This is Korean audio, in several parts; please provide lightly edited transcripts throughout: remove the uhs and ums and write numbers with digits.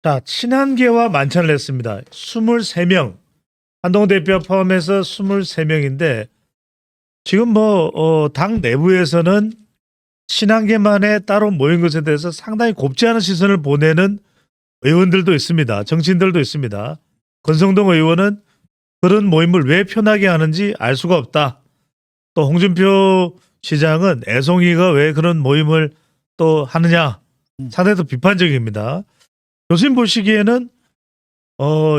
자, 친한계와 만찬을 했습니다. 23명. 한동훈 대표 포함해서 23명인데 지금 당 내부에서는 친한계만에 따로 모인 것에 대해서 상당히 곱지 않은 시선을 보내는 의원들도 있습니다. 정치인들도 있습니다. 권성동 의원은 그런 모임을 왜 편하게 하는지 알 수가 없다. 또 홍준표 시장은 애송이가 왜 그런 모임을 또 하느냐. 상당히 또 비판적입니다. 교수님 보시기에는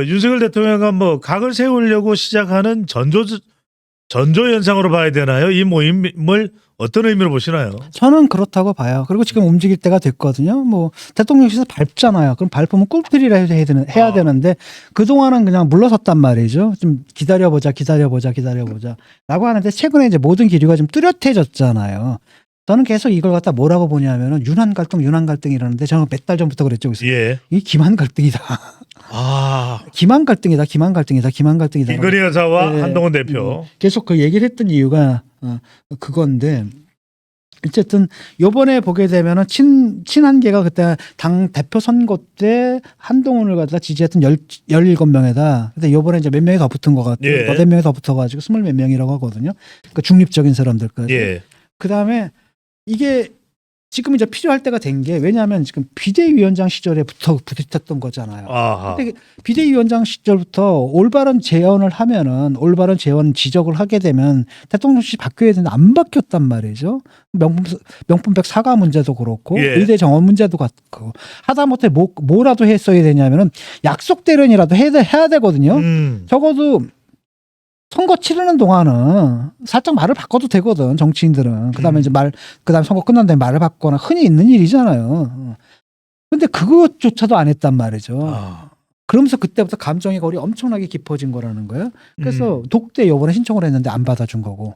윤석열 대통령과 뭐 각을 세우려고 시작하는 전조 현상으로 봐야 되나요? 이 모임을 어떤 의미로 보시나요? 저는 그렇다고 봐요. 그리고 지금 움직일 때가 됐거든요. 뭐 대통령실에서 밟잖아요. 그럼 밟으면 꿀필이라 해야 되는데 그동안은 그냥 물러섰단 말이죠. 좀 기다려보자 라고 하는데 최근에 이제 모든 기류가 좀 뚜렷해졌잖아요. 저는 계속 이걸 갖다 뭐라고 보냐면은 윤한 갈등이라는데 저는 몇 달 전부터 그랬죠. 그래서 예. 이 김한 갈등이다. 김한 갈등이다. 김건희 여사와 네. 한동훈 대표. 계속 그 얘기를 했던 이유가 그건데 어쨌든 요번에 보게 되면은 친한계가 그때 당 대표 선거 때 한동훈을 갖다 지지했던 17명에다 근데 요번에 이제 몇 명이 더 붙은 것 같아요. 예. 몇 명이 더 붙어가지고 20몇 명이라고 하거든요. 그러니까 중립적인 사람들까지. 예. 그다음에 이게 지금 이제 필요할 때가 된 게 왜냐하면 지금 비대위원장 시절에부터 부딪혔던 거잖아요. 아하. 근데 비대위원장 시절부터 올바른 재원을 하면은 올바른 재원 지적을 하게 되면 대통령실 바뀌어야 되는데 안 바뀌었단 말이죠. 명품백 사과 문제도 그렇고 예. 의대 정원 문제도 같고 하다못해 뭐라도 했어야 되냐면은 약속 대련이라도 해야 되거든요. 적어도 선거 치르는 동안은 살짝 말을 바꿔도 되거든 정치인들은. 그다음에 이제 그다음에 선거 끝난 다음에 말을 바꾸거나 흔히 있는 일이잖아요. 근데 그것조차도 안 했단 말이죠. 그러면서 그때부터 감정의 골이 엄청나게 깊어진 거라는 거예요. 그래서 독대 요번에 신청을 했는데 안 받아준 거고.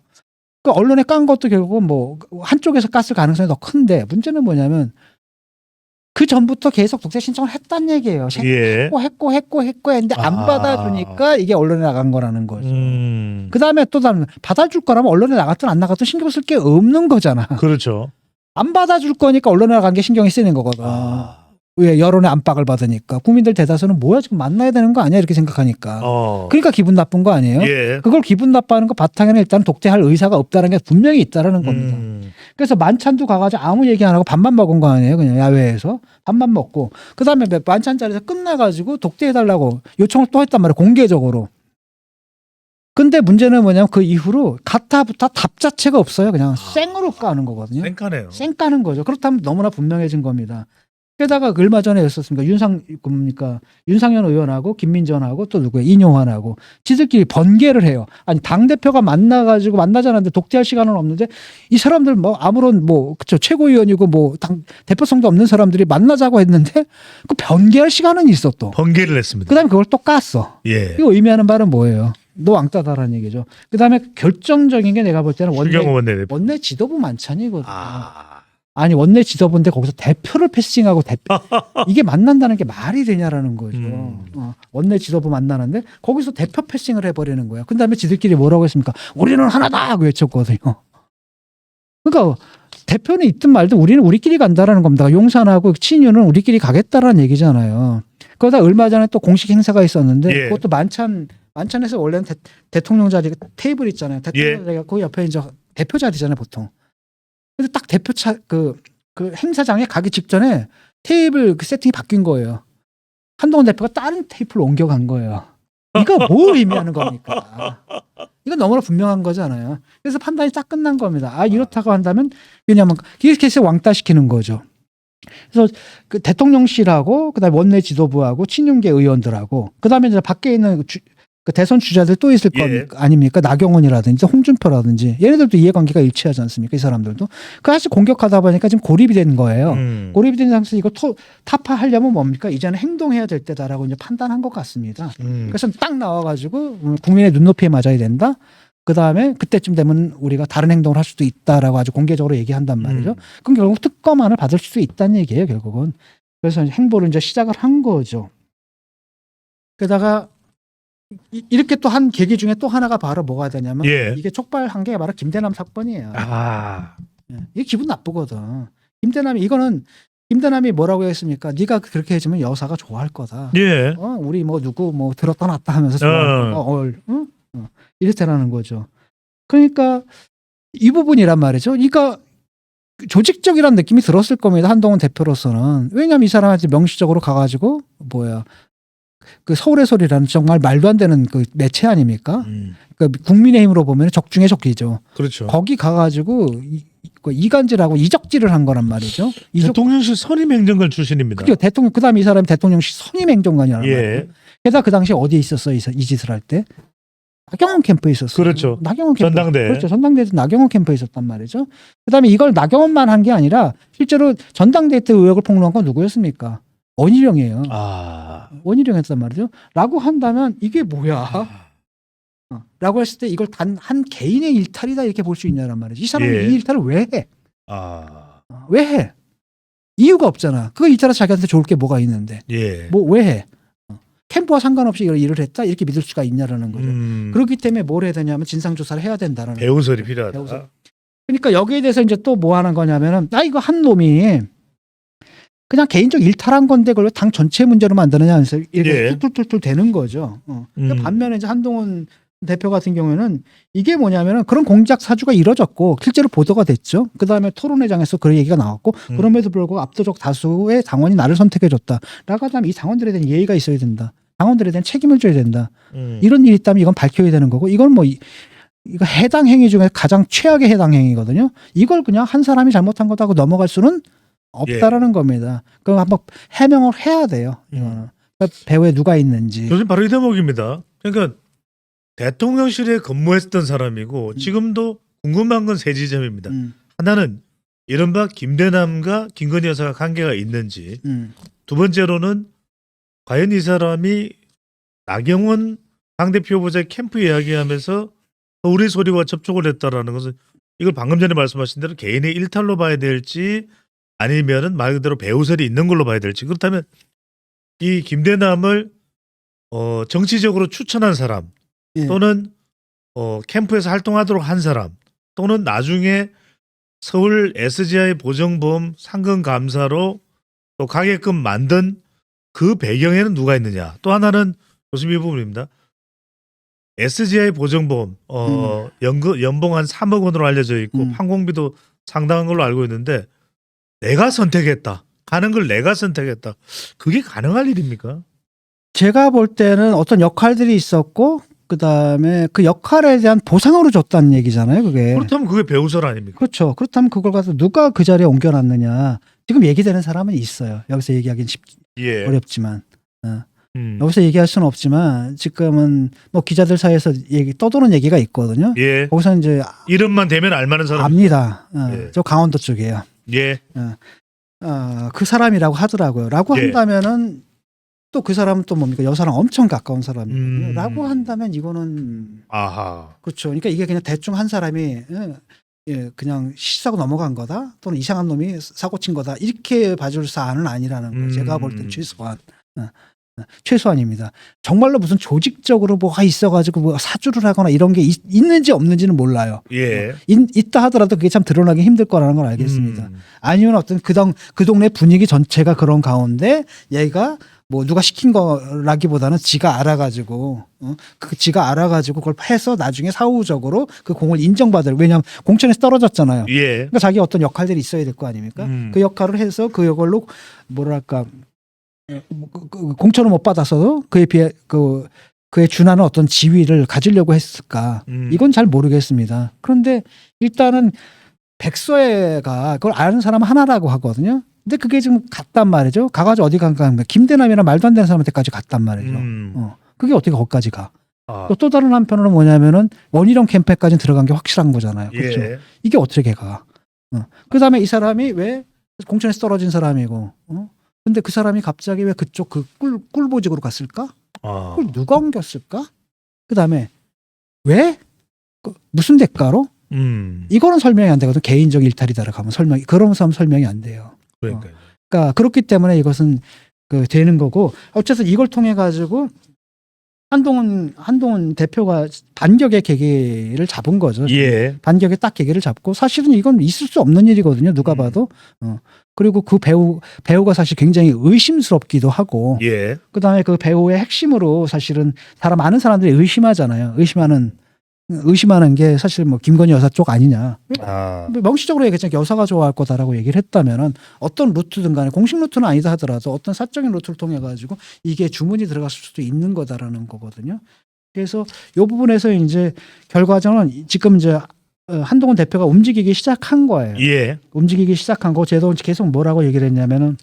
그 언론에 깐 것도 결국은 뭐 한쪽에서 깠을 가능성이 더 큰데 문제는 뭐냐면 그 전부터 계속 독재 신청을 했단 얘기예요. 예. 했고 했는데 안 받아주니까 이게 언론에 나간 거라는 거죠. 그다음에 또 다른 받아줄 거라면 언론에 나갔든 안 나갔든 신경 쓸 게 없는 거잖아. 그렇죠. 안 받아줄 거니까 언론에 나간 게 신경이 쓰이는 거거든. 왜 여론의 압박을 받으니까 국민들 대다수는 뭐야 지금 만나야 되는 거 아니야 이렇게 생각하니까. 그러니까 기분 나쁜 거 아니에요? 예. 그걸 기분 나빠하는 거 바탕에는 일단 독재할 의사가 없다는 게 분명히 있다라는 겁니다. 그래서 만찬도 가가지고 아무 얘기 안 하고 밥만 먹은 거 아니에요? 그냥 야외에서 밥만 먹고 그다음에 만찬 자리에서 끝나가지고 독대해달라고 요청을 또 했단 말이에요. 공개적으로. 근데 문제는 뭐냐면 그 이후로 가타부타 답 자체가 없어요. 그냥 생으로 까는 거거든요. 쌩까네요. 생 까는 거죠. 그렇다면 너무나 분명해진 겁니다. 게다가 얼마 전에 했었습니까? 윤상현 의원하고 김민전하고 또 누구예요? 인용환하고 지들끼리 번개를 해요. 아니 당대표가 만나가지고 만나지 않았는데 독대할 시간은 없는데 이 사람들 뭐 아무런 뭐 그쵸 최고위원이고 뭐 당 대표성도 없는 사람들이 만나자고 했는데 그 번개할 시간은 있어 또. 번개를 했습니다. 그다음에 그걸 또 깠어. 예. 이거 의미하는 바는 뭐예요? 너 왕따다라는 얘기죠. 그다음에 결정적인 게 내가 볼 때는 원내 지도부 만찬이거든요. 아니 원내 지도부인데 거기서 대표를 패싱하고 이게 만난다는 게 말이 되냐라는 거죠. 원내 지도부 만나는데 거기서 대표 패싱을 해버리는 거예요. 그 다음에 지들끼리 뭐라고 했습니까? 우리는 하나다 하고 외쳤거든요. 그러니까 대표는 있든 말든 우리는 우리끼리 간다라는 겁니다. 용산하고 친윤은 우리끼리 가겠다라는 얘기잖아요. 그러다 얼마 전에 또 공식 행사가 있었는데 예. 그것도 만찬에서 원래는 대통령 자리 테이블 있잖아요. 대통령 자리가 그 옆에 이제 대표 자리잖아요 보통. 근데 딱 대표차 그 행사장에 가기 직전에 테이블 그 세팅이 바뀐 거예요. 한동훈 대표가 다른 테이블로 옮겨간 거예요. 이거 뭘 의미하는 겁니까? 이건 너무나 분명한 거잖아요. 그래서 판단이 딱 끝난 겁니다. 이렇다고 한다면 왜냐하면 이렇게 해서 왕따시키는 거죠. 그래서 그 대통령실하고 그다음에 원내 지도부하고 친윤계 의원들하고 그다음에 이제 밖에 있는 그 대선 주자들 또 있을 거 아닙니까? 나경원이라든지 홍준표라든지 얘네들도 이해관계가 일치하지 않습니까? 이 사람들도 그 사실 공격하다 보니까 지금 고립이 된 거예요. 고립이 된 상태에서 이거 타파하려면 뭡니까? 이제는 행동해야 될 때다라고 이제 판단한 것 같습니다. 그래서 딱 나와가지고 국민의 눈높이에 맞아야 된다. 그 다음에 그때쯤 되면 우리가 다른 행동을 할 수도 있다라고 아주 공개적으로 얘기한단 말이죠. 그럼 결국 특검안을 받을 수도 있다는 얘기예요, 결국은. 그래서 행보를 이제 시작을 한 거죠. 게다가 이렇게 또 한 계기 중에 또 하나가 바로 뭐가 되냐면 이게 촉발한 게 바로 김대남 사건이에요. 이게 기분 나쁘거든. 김대남이 이거는 김대남이 뭐라고 했습니까? 네가 그렇게 해주면 여사가 좋아할 거다. 예. 우리 뭐 누구 뭐 들었다 놨다 하면서 좋아할 거다. 응? 이렇다라는 거죠. 그러니까 이 부분이란 말이죠. 그러니까 조직적이라는 느낌이 들었을 겁니다. 한동훈 대표로서는. 왜냐하면 이 사람한테 명시적으로 가가지고 그 서울의 소리라는 정말 말도 안 되는 그 매체 아닙니까? 그러니까 국민의힘으로 보면 적중의 적이죠. 그렇죠. 거기 가가지고 이간질하고 이적질을 한 거란 말이죠. 대통령실 선임 행정관 출신입니다. 그게 대통령 그다음에 이 사람이 대통령실 선임 행정관이라는 예. 말이에요. 게다가 그 당시에 어디에 있었어 이 짓을 할 때? 나경원 캠프에 있었어요. 그렇죠. 나경원 캠프. 전당대. 그렇죠. 전당대에서 나경원 캠프에 있었단 말이죠. 그다음에 이걸 나경원만 한 게 아니라 실제로 전당대 때 의혹을 폭로한 건 누구였습니까? 원희룡이에요. 원희룡이었단 말이죠. 라고 한다면 이게 뭐야? 라고 했을 때 이걸 단 한 개인의 일탈이다 이렇게 볼 수 있냐란 말이죠. 이 사람이 예. 이 일탈을 왜 해? 아. 왜 해? 이유가 없잖아. 그 일탈에서 자기한테 좋을 게 뭐가 있는데. 예. 뭐 왜 해? 캠프와 상관없이 이걸 일을 했다 이렇게 믿을 수가 있냐라는 거죠. 그렇기 때문에 뭘 해야 되냐면 진상조사를 해야 된다라는 배우설이 필요하다. 배우설. 그러니까 여기에 대해서 이제 또 뭐 하는 거냐면은 이거 한 놈이 그냥 개인적 일탈한 건데 그걸 당 전체 문제로 만드느냐 해서 이렇게 예. 툴툴툴 되는 거죠. 그러니까 반면에 이제 한동훈 대표 같은 경우에는 이게 뭐냐면은 그런 공작 사주가 이뤄졌고 실제로 보도가 됐죠. 그 다음에 토론회장에서 그런 얘기가 나왔고 그럼에도 불구하고 압도적 다수의 당원이 나를 선택해줬다. 라고 하면 이 당원들에 대한 예의가 있어야 된다. 당원들에 대한 책임을 져야 된다. 이런 일이 있다면 이건 밝혀야 되는 거고 이건 뭐 이거 해당 행위 중에 가장 최악의 해당 행위거든요. 이걸 그냥 한 사람이 잘못한 거다고 넘어갈 수는 없다라는 겁니다. 그럼 한번 해명을 해야 돼요. 이거는. 배후에 누가 있는지. 요즘 바로 이 대목입니다. 그러니까 대통령실에 근무했던 사람이고 지금도 궁금한 건 세 지점입니다. 하나는 이른바 김대남과 김건희 여사가 관계가 있는지, 두 번째로는 과연 이 사람이 나경원 당대표 후보자 캠프 이야기하면서 서울의 소리와 접촉을 했다라는 것은 이걸 방금 전에 말씀하신 대로 개인의 일탈로 봐야 될지 아니면은 말 그대로 배우설이 있는 걸로 봐야 될지. 그렇다면 이 김대남을 정치적으로 추천한 사람 예. 또는 캠프에서 활동하도록 한 사람 또는 나중에 서울 SGI 보정보험 상금 감사로 또 가게끔 만든 그 배경에는 누가 있느냐. 또 하나는 교수님 이 부분입니다. SGI 보정보험 연봉 한 3억 원으로 알려져 있고 판공비도 상당한 걸로 알고 있는데 내가 선택했다. 가는 걸 내가 선택했다. 그게 가능할 일입니까? 제가 볼 때는 어떤 역할들이 있었고 그다음에 그 역할에 대한 보상으로 줬다는 얘기잖아요. 그게. 그렇다면 그게 배우설 아닙니까? 그렇죠. 그렇다면 그걸 가서 누가 그 자리에 옮겨놨느냐. 지금 얘기되는 사람은 있어요. 여기서 얘기하기는 예. 어렵지만. 여기서 얘기할 수는 없지만 지금은 뭐 기자들 사이에서 떠도는 얘기가 있거든요. 예. 거기서 이제 이름만 대면 알만한 사람. 압니다. 예. 저 강원도 쪽이에요. 예. 그 사람이라고 하더라고요. 라고 예. 한다면은 또 그 사람은 또 뭡니까? 여사랑 엄청 가까운 사람이거든요. 라고 한다면 이거는 아하. 그렇죠. 그러니까 이게 그냥 대충 한 사람이 그냥 실수하고 넘어간 거다 또는 이상한 놈이 사고 친 거다 이렇게 봐줄 사안은 아니라는 거예요. 제가 볼 땐 최소한입니다. 정말로 무슨 조직적으로 뭐가 있어가지고 뭐 사주를 하거나 이런 게 있는지 없는지는 몰라요. 예. 있다 하더라도 그게 참 드러나기 힘들 거라는 걸 알겠습니다. 아니면 어떤 그 동네 분위기 전체가 그런 가운데 얘가 뭐 누가 시킨 거라기보다는 지가 알아가지고 지가 알아가지고 그걸 해서 나중에 사후적으로 그 공을 인정받을. 왜냐하면 공천에서 떨어졌잖아요. 예. 그러니까 자기 어떤 역할들이 있어야 될 거 아닙니까? 그 역할을 해서 그걸로 뭐랄까 공천을 못 받았어도 그에 비해 그에 준하는 어떤 지위를 가지려고 했을까? 이건 잘 모르겠습니다. 그런데 일단은 백서애가 그걸 아는 사람 하나라고 하거든요. 근데 그게 지금 갔단 말이죠. 가가지고 어디 간가 김대남이랑 말도 안 되는 사람한테까지 갔단 말이죠. 그게 어떻게 거기까지 가? 또 다른 한편으로는 뭐냐면은 원희룡 캠프까지 들어간 게 확실한 거잖아요. 그렇죠. 예. 이게 어떻게 가? 그다음에 이 사람이 왜 공천에서 떨어진 사람이고, 근데 그 사람이 갑자기 왜 그쪽 그 꿀보직으로 갔을까? 그걸 누가 옮겼을까? 그다음에 왜? 무슨 대가로? 이거는 설명이 안 되거든. 개인적 일탈이다라고 하면 그러면서 하면 설명이 안 돼요. 그러니까 그렇기 때문에 이것은 되는 거고 어쨌든 이걸 통해 가지고 한동훈 대표가 반격의 계기를 잡은 거죠. 예. 반격의 딱 계기를 잡고 사실은 이건 있을 수 없는 일이거든요. 누가 봐도. 그리고 그 배우가 사실 굉장히 의심스럽기도 하고 예. 그다음에 그 배우의 핵심으로 사실은 많은 사람들이 의심하잖아요. 의심하는 게 사실 뭐 김건희 여사 쪽 아니냐. 아. 명시적으로 얘기했잖아요. 여사가 좋아할 거다라고 얘기를 했다면은 어떤 루트든 간에 공식 루트는 아니다 하더라도 어떤 사적인 루트를 통해 가지고 이게 주문이 들어갔을 수도 있는 거다라는 거거든요. 그래서 이 부분에서 이제 결과적으로는 지금 이제 한동훈 대표가 움직이기 시작한 거예요. 예. 움직이기 시작한 거. 제도 계속 뭐라고 얘기를 했냐면은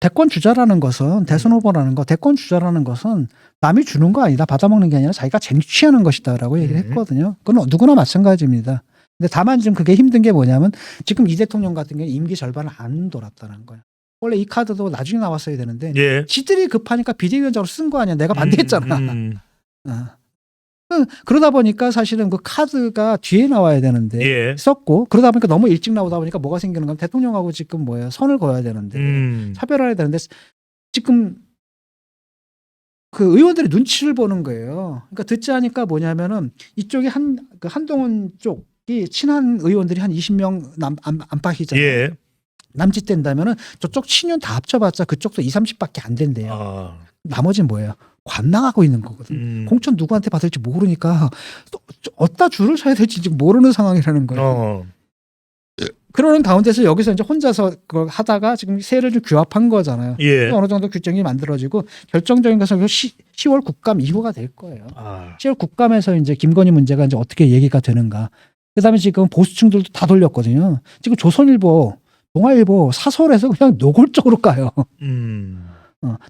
대권 주자라는 것은 대선 후보라는 거, 대권 주자라는 것은 남이 주는 거 아니다. 받아먹는 게 아니라 자기가 쟁취하는 것이다라고 얘기를 했거든요. 그건 누구나 마찬가지입니다. 근데 다만 지금 그게 힘든 게 뭐냐면 지금 이 대통령 같은 경우는 임기 절반을 안 돌았다는 거예요. 원래 이 카드도 나중에 나왔어야 되는데 예. 지들이 급하니까 비대위원장으로 쓴 거 아니야. 내가 반대했잖아. 그러다 보니까 사실은 그 카드가 뒤에 나와야 되는데 예. 썼고 그러다 보니까 너무 일찍 나오다 보니까 뭐가 생기는 건 대통령하고 지금 뭐예요. 선을 그어야 되는데 차별화해야 되는데 지금 그 의원들이 눈치를 보는 거예요. 그러니까 듣지 않으니까 뭐냐면은 이쪽에 그 한동훈 쪽이 친한 의원들이 한 20명 안팎이잖아요. 예. 남짓된다면은 저쪽 친윤 다 합쳐봤자 그쪽도 20, 30밖에 안 된대요. 아. 나머지는 뭐예요? 관망하고 있는 거거든. 공천 누구한테 받을지 모르니까 또 어디다 줄을 서야 될지 모르는 상황이라는 거예요. 그러는 가운데서 여기서 이제 혼자서 그걸 하다가 지금 세를 좀 규합한 거잖아요. 예. 어느 정도 규정이 만들어지고 결정적인 것은 10월 국감 이후가 될 거예요. 10월 국감에서 이제 김건희 문제가 이제 어떻게 얘기가 되는가. 그다음에 지금 보수층들도 다 돌렸거든요. 지금 조선일보, 동아일보, 사설에서 그냥 노골적으로 까요.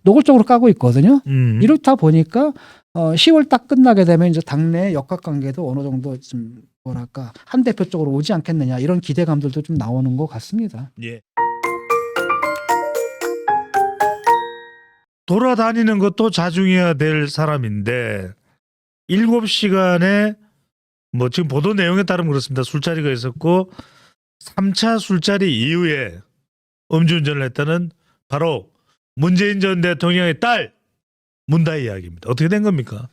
노골적으로 까고 있거든요. 이렇다 보니까 10월 딱 끝나게 되면 이제 당내 역학관계도 어느 정도 좀 뭐랄까 한 대표 쪽으로 오지 않겠느냐 이런 기대감들도 좀 나오는 것 같습니다. 예. 돌아다니는 것도 자중해야 될 사람인데 7시간에 뭐 지금 보도 내용에 따르면 그렇습니다. 술자리가 있었고 3차 술자리 이후에 음주운전을 했다는 바로 문재인 전 대통령의 딸 문다희 이야기입니다. 어떻게 된 겁니까?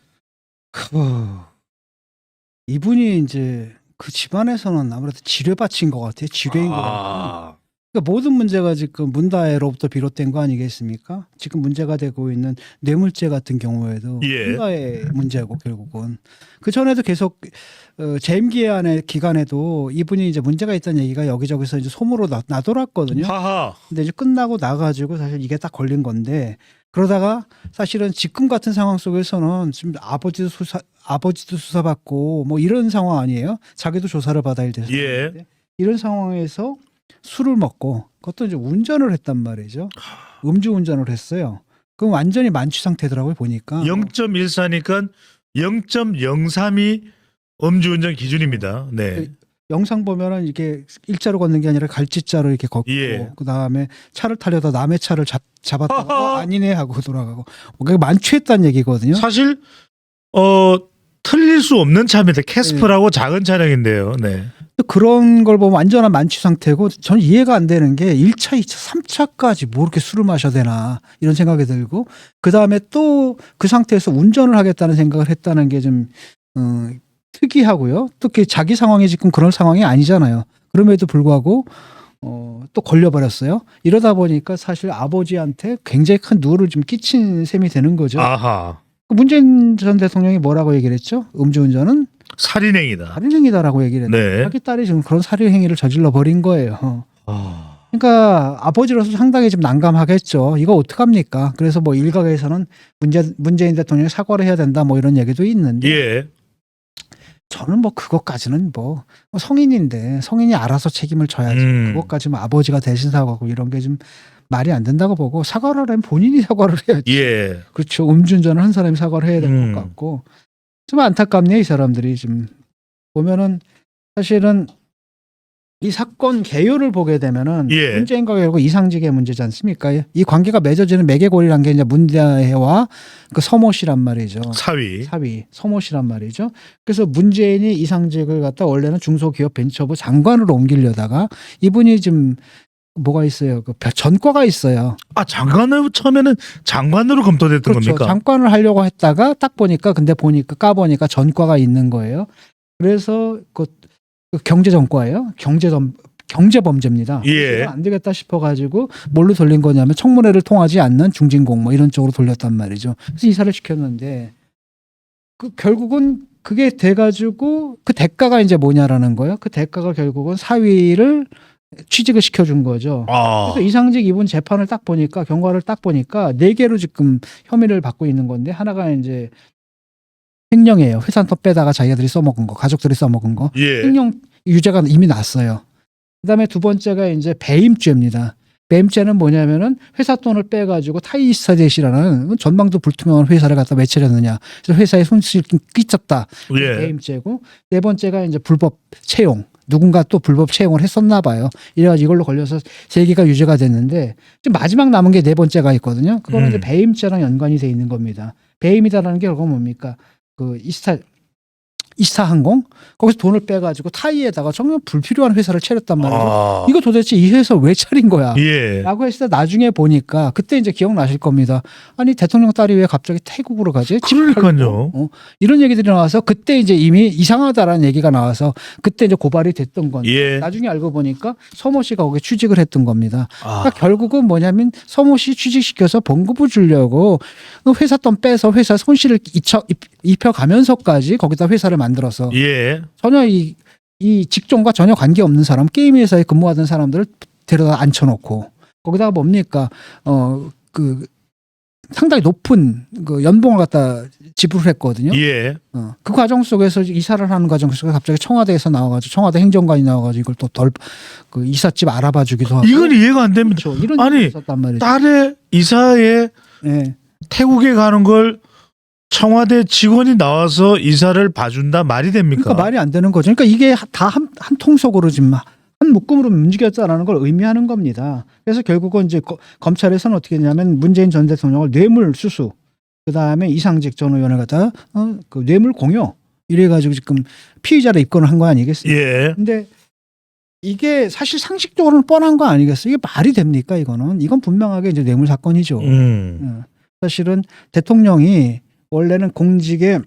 이분이 이제 그 집안에서는 아무래도 지뢰밭인 것 같아요. 지뢰인 것 같아요. 그러니까 모든 문제가 지금 문다혜로부터 비롯된 거 아니겠습니까? 지금 문제가 되고 있는 뇌물죄 같은 경우에도 예. 문다혜 문제고 결국은 그 전에도 계속 재임 기간에도 이분이 이제 문제가 있다는 얘기가 여기저기서 이제 소문으로 나돌았거든요. 하하. 근데 이제 끝나고 나가지고 사실 이게 딱 걸린 건데 그러다가 사실은 지금 같은 상황 속에서는 지금 아버지도 수사받고 뭐 이런 상황 아니에요? 자기도 조사를 받아야 돼서 예. 이런 상황에서 술을 먹고 그것도 이제 운전을 했단 말이죠. 음주운전을 했어요. 그럼 완전히 만취 상태더라고요 보니까. 0.14니까 0.03이 음주운전 기준입니다. 네. 영상 보면은 이게 일자로 걷는 게 아니라 갈지자로 이렇게 걷고 예. 그다음에 차를 타려다 남의 차를 잡았다가 아니네 하고 돌아가고 그게 만취했다는 얘기거든요. 사실 틀릴 수 없는 차입니다. 캐스퍼라고 작은 차량인데요. 네. 그런 걸 보면 완전한 만취 상태고 저는 이해가 안 되는 게 1차, 2차, 3차까지 뭐 이렇게 술을 마셔야 되나 이런 생각이 들고 그다음에 또 그 상태에서 운전을 하겠다는 생각을 했다는 게 좀 특이하고요. 특히 자기 상황이 지금 그런 상황이 아니잖아요. 그럼에도 불구하고 또 걸려버렸어요. 이러다 보니까 사실 아버지한테 굉장히 큰 누를 좀 끼친 셈이 되는 거죠. 아하. 문재인 전 대통령이 뭐라고 얘기를 했죠? 음주운전은 살인행위다. 살인행위다라고 얘기를 했는데 네. 자기 딸이 지금 그런 살인행위를 저질러 버린 거예요. 그러니까 아버지로서 상당히 좀 난감하겠죠. 이거 어떡합니까? 그래서 뭐 일각에서는 문재인 대통령이 사과를 해야 된다 뭐 이런 얘기도 있는데 예. 저는 뭐 그것까지는 뭐 성인인데 성인이 알아서 책임을 져야지. 그것까지 뭐 아버지가 대신 사과하고 이런 게 좀 말이 안 된다고 보고 사과를 하려면 본인이 사과를 해야지. 예. 그렇죠. 음주운전을 한 사람이 사과를 해야 될 것 같고 좀 안타깝네요. 이 사람들이 좀 보면은 사실은 이 사건 개요를 보게 되면은 예. 문재인과 결국 이상직의 문제지 않습니까? 이 관계가 맺어지는 매개고리란 게 이제 문대혜와 그 서모 씨란 말이죠. 사위. 서모 씨란 말이죠. 그래서 문재인이 이상직을 갖다 원래는 중소기업 벤처부 장관으로 옮기려다가 이분이 좀 뭐가 있어요? 그 전과가 있어요. 아, 장관으로 처음에는 장관으로 검토됐던 그렇죠. 겁니까? 장관을 하려고 했다가 딱 보니까 근데 보니까 까보니까 전과가 있는 거예요. 그래서 그 경제 전과예요. 경제 범죄입니다. 예. 이건 안 되겠다 싶어가지고 뭘로 돌린 거냐면 청문회를 통하지 않는 중진공 뭐 이런 쪽으로 돌렸단 말이죠. 그래서 이사를 시켰는데 그 결국은 그게 돼가지고 그 대가가 이제 뭐냐라는 거예요. 그 대가가 결국은 사위를 취직을 시켜준 거죠. 아, 그래서 이상직 이분 재판을 딱 보니까 경과를 딱 보니까 4개로 지금 혐의를 받고 있는 건데 하나가 이제 횡령이에요. 회산터 빼다가 자기들이 써먹은 거, 가족들이 써먹은 거. 예. 횡령 유죄가 이미 났어요. 그다음에 두 번째가 이제 배임죄입니다. 배임죄는 뭐냐면은 회사 돈을 빼가지고 타이스타젯이라는 전망도 불투명한 회사를 갖다 매체렸느냐. 그래서 회사에 손실을 끼쳤다. 예. 배임죄고 네 번째가 이제 불법 채용. 누군가 또 불법 채용을 했었나 봐요. 이래가지고 이걸로 걸려서 3개가 유죄가 됐는데 지금 마지막 남은 게 4번째가 있거든요. 그거는 이제 배임죄랑 연관이 돼 있는 겁니다. 배임이다라는 게 그건 뭡니까? 그 이스타항공 거기서 돈을 빼가지고 타이에다가 정말 불필요한 회사를 차렸단 말이죠. 아, 이거 도대체 이 회사 왜 차린 거야? 예. 라고 했을 때 나중에 보니까 그때 이제 기억나실 겁니다. 아니 대통령 딸이 왜 갑자기 태국으로 가지? 그러니까요. 이런 얘기들이 나와서 그때 이제 이미 이상하다라는 얘기가 나와서 그때 이제 고발이 됐던 건데 예. 나중에 알고 보니까 서모 씨가 거기 취직을 했던 겁니다. 아, 그러니까 결국은 뭐냐면 서모 씨 취직시켜서 봉급을 주려고 그 회사 돈 빼서 회사 손실을 입혀가면서까지 거기다 회사를 만들어서 예. 전혀 이 직종과 전혀 관계없는 사람 게임 회사에 근무하던 사람들을 데려다 앉혀놓고 거기다가 뭡니까 그 상당히 높은 그 연봉을 갖다 지불을 했거든요. 예. 그 과정 속에서 이사를 하는 과정 속에서 갑자기 청와대에서 나와가지고 청와대 행정관이 나와가지고 이걸 또 그 이삿집 알아봐주기도 하고 이건 이해가 안 됩니다. 그렇죠. 이런 아니, 일이 있었단 말이죠. 딸의 이사에 네. 태국에 가는 걸 청와대 직원이 나와서 이사를 봐준다 말이 됩니까? 그러니까 말이 안 되는 거죠. 그러니까 이게 다 한 통속으로 지금 한 묶음으로 움직였다라는 걸 의미하는 겁니다. 그래서 결국은 이제 검찰에서는 어떻게 했냐면 문재인 전 대통령을 뇌물 수수, 그 다음에 이상직 전 의원을 갖다 그 뇌물 공여 이래가지고 지금 피의자로 입건을 한 거 아니겠습니까? 예. 근데 이게 사실 상식적으로는 뻔한 거 아니겠어요? 이게 말이 됩니까? 이건 분명하게 이제 뇌물 사건이죠. 사실은 대통령이 원래는 공직을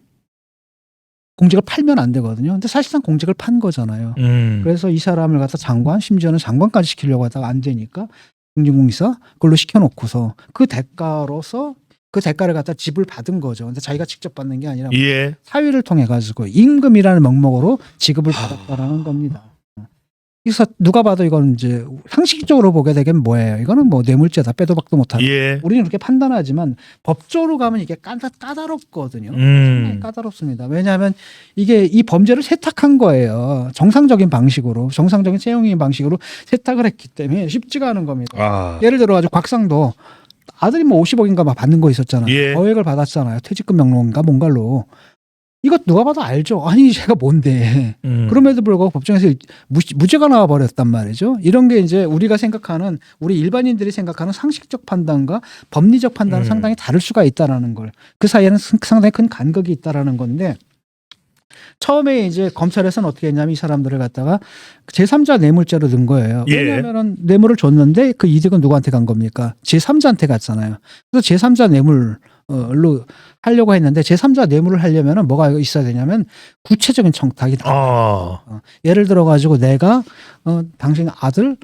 팔면 안 되거든요. 근데 사실상 공직을 판 거잖아요. 그래서 이 사람을 갖다 장관, 심지어는 장관까지 시키려고 하다가 안 되니까 중진공이사 그걸로 시켜놓고서 그 대가로서 그 대가를 갖다 지불 받은 거죠. 근데 자기가 직접 받는 게 아니라 예. 사위를 통해 가지고 임금이라는 명목으로 지급을 받았다라는 겁니다. 그래서 누가 봐도 이건 이제 상식적으로 보게 되면 뭐예요? 이거는 뭐 뇌물죄다. 빼도 박도 못하는. 예. 우리는 그렇게 판단하지만 법적으로 가면 이게 까다롭거든요. 상당히 까다롭습니다. 왜냐하면 이게 이 범죄를 세탁한 거예요. 정상적인 방식으로, 정상적인 채용인 방식으로 세탁을 했기 때문에 쉽지가 않은 겁니다. 아. 예를 들어 가지고 곽상도 아들이 뭐 50억인가 막 받는 거 있었잖아요. 예. 거액을 받았잖아요. 퇴직금 명목인가 뭔가로. 이거 누가 봐도 알죠. 아니 제가 뭔데. 그럼에도 불구하고 법정에서 무죄가 나와 버렸단 말이죠. 이런 게 이제 우리가 생각하는 우리 일반인들이 생각하는 상식적 판단과 법리적 판단은 상당히 다를 수가 있다라는 걸. 그 사이에는 상당히 큰 간극이 있다라는 건데 처음에 이제 검찰에서는 어떻게 했냐면 이 사람들을 갖다가 제3자 뇌물죄로 넣은 거예요. 예. 왜냐하면 뇌물을 줬는데 그 이득은 누구한테 간 겁니까? 제3자한테 갔잖아요. 그래서 제3자 뇌물로 하려고 했는데 제3자 뇌물을 하려면 뭐가 있어야 되냐면 구체적인 청탁이 나와요. 예를 들어 가지고 내가 당신 아들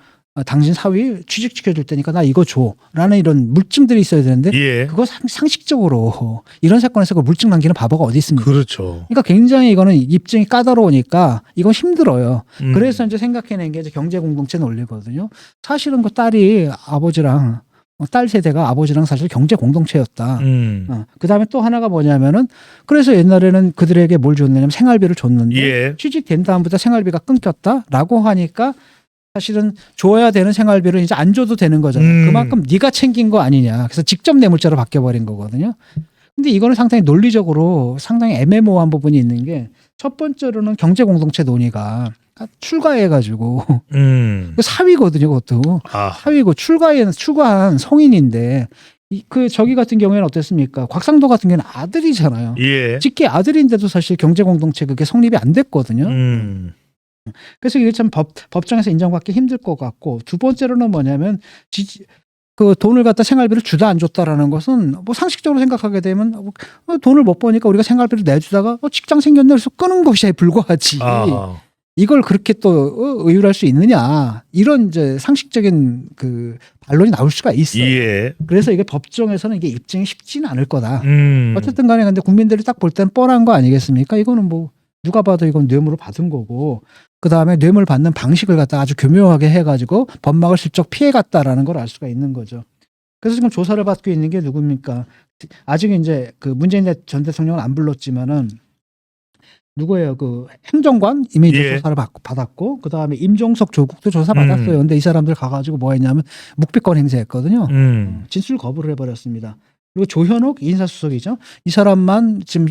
당신 사위 취직시켜 줄 테니까 나 이거 줘라는 이런 물증들이 있어야 되는데 예. 그거 상식적으로 이런 사건에서 그 물증 남기는 바보가 어디 있습니까? 그렇죠. 그러니까 굉장히 이거는 입증이 까다로우니까 이건 힘들어요. 그래서 이제 생각해낸 게 이제 경제 공동체 논리거든요. 사실은 그 딸이 아버지랑 딸 세대가 아버지랑 사실 경제 공동체였다. 그 다음에 또 하나가 뭐냐면은 그래서 옛날에는 그들에게 뭘 줬냐면 생활비를 줬는데 예. 취직된 다음부터 생활비가 끊겼다라고 하니까 사실은 줘야 되는 생활비를 이제 안 줘도 되는 거잖아요. 그만큼 네가 챙긴 거 아니냐. 그래서 직접 뇌물죄로 바뀌어버린 거거든요. 근데 이거는 상당히 논리적으로 상당히 애매모호한 부분이 있는 게 첫 번째로는 경제 공동체 논의가 출가해가지고 사위거든요, 그것도. 아. 사위고 출가한 성인인데 그 저기 같은 경우에는 어땠습니까? 곽상도 같은 경우는 아들이잖아요. 예. 직계 아들인데도 사실 경제 공동체 그게 성립이 안 됐거든요. 그래서 이게 참 법정에서 인정받기 힘들 것 같고, 두 번째로는 뭐냐면 그 돈을 갖다 생활비를 주다 안 줬다라는 것은 뭐 상식적으로 생각하게 되면 돈을 못 버니까 우리가 생활비를 내주다가 직장 생겼네 그래서 끄는 것에 불과하지. 아, 이걸 그렇게 또 의율할 수 있느냐, 이런 이제 상식적인 그 반론이 나올 수가 있어요. 예. 그래서 이게 법정에서는 이게 입증이 쉽지는 않을 거다. 음. 어쨌든 간에 근데 국민들이 딱 볼 땐 뻔한 거 아니겠습니까? 이거는 뭐 누가 봐도 이건 뇌물을 받은 거고, 그 다음에 뇌물 받는 방식을 갖다 아주 교묘하게 해가지고 법망을 슬쩍 피해갔다라는 걸 알 수가 있는 거죠. 그래서 지금 조사를 받고 있는 게 누굽니까? 아직 이제 그 문재인 전 대통령은 안 불렀지만은 누구예요? 그 행정관 이미 이제 예. 조사를 받았고, 그 다음에 임종석 조국도 조사 받았어요. 근데 이 사람들 가가지고 뭐 했냐면 묵비권 행사했거든요. 진술 거부를 해버렸습니다. 그리고 조현옥 인사수석이죠. 이 사람만 지금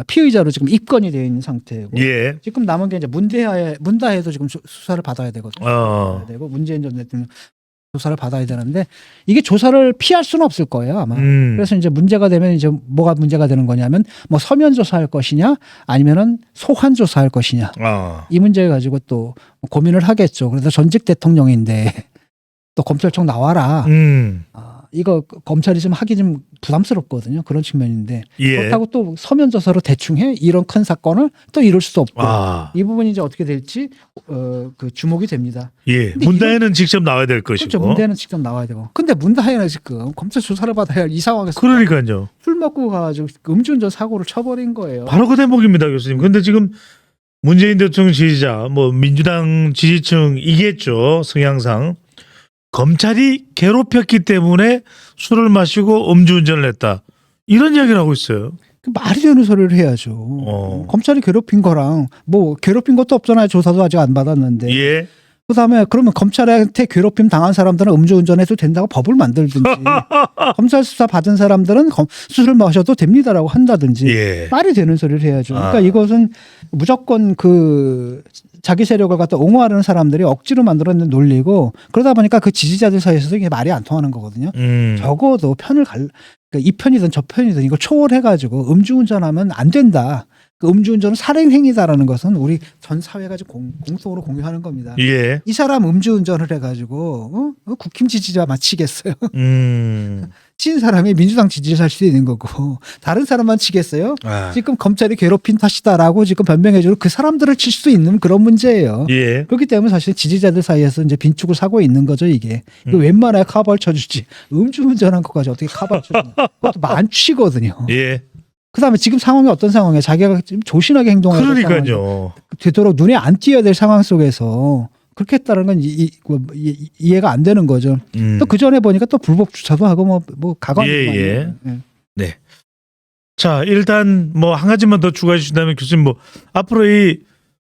피의자로 지금 입건이 되어 있는 상태고, 예. 지금 남은 게 이제 문다혜도 지금 수사를 받아야 되거든요. 받아야 되고 문재인 전 대통령 조사를 받아야 되는데 이게 조사를 피할 수는 없을 거예요 아마. 그래서 이제 문제가 되면 이제 뭐가 문제가 되는 거냐면 뭐 서면 조사할 것이냐 아니면은 소환 조사할 것이냐, 이 문제 가지고 또 고민을 하겠죠. 그래서 전직 대통령인데 또 검찰청 나와라. 이거 검찰이 좀 하기 좀 부담스럽거든요. 그런 측면인데 예. 그렇다고 또 서면 조사로 대충 해 이런 큰 사건을 또 이룰 수도 없고, 이 부분이 이제 어떻게 될지 그 주목이 됩니다. 예. 근데 문다혜는 직접 나와야 될 것이고. 그렇죠. 문다혜는 직접 나와야 되고. 근데 문다혜는 지금 검찰 조사를 받아야 할 이 상황에서 그러니까요. 술 먹고 가가지고 음주운전 사고를 쳐버린 거예요. 바로 그 대목입니다, 교수님. 근데 지금 문재인 대통령 지지자, 뭐 민주당 지지층이겠죠, 성향상. 검찰이 괴롭혔기 때문에 술을 마시고 음주운전을 했다. 이런 이야기를 하고 있어요. 그 말이 되는 소리를 해야죠. 검찰이 괴롭힌 거랑 뭐 괴롭힌 것도 없잖아요. 조사도 아직 안 받았는데. 예. 그다음에 그러면 검찰한테 괴롭힘 당한 사람들은 음주운전해도 된다고 법을 만들든지 검찰 수사 받은 사람들은 술을 마셔도 됩니다라고 한다든지 예. 말이 되는 소리를 해야죠. 그러니까 이것은 무조건 그 자기 세력을 갖다 옹호하는 사람들이 억지로 만들어낸 논리고, 그러다 보니까 그 지지자들 사이에서도 이게 말이 안 통하는 거거든요. 적어도 그러니까 이 편이든 저 편이든 이걸 초월해가지고 음주운전하면 안 된다. 그 음주운전은 살인행위다라는 것은 우리 전 사회가 공통으로 공유하는 겁니다. 예. 이 사람 음주운전을 해가지고 국힘 지지자 마치겠어요. 친 사람이 민주당 지지를 할 수도 있는 거고 다른 사람만 치겠어요? 지금 검찰이 괴롭힌 탓이다라고 지금 변명해주고 그 사람들을 칠 수 있는 그런 문제예요. 예. 그렇기 때문에 사실 지지자들 사이에서 이제 빈축을 사고 있는 거죠 이게. 이거 웬만하면 커버를 쳐주지. 음주운전한 것까지 어떻게 커버를 쳐주냐. 그것도 만취거든요. 예. 그다음에 지금 상황이 어떤 상황이에요? 자기가 좀 조신하게 행동해야 될 상황이에요. 그러니까요. 되도록 눈에 안 띄어야 될 상황 속에서 그렇게 했다는 건 이해가 안 되는 거죠. 또 그 전에 보니까 또 불법 주차도 하고 뭐 가관. 예. 네. 자, 일단 뭐 한 가지만 더 추가해 주신다면 교수님, 뭐 앞으로 이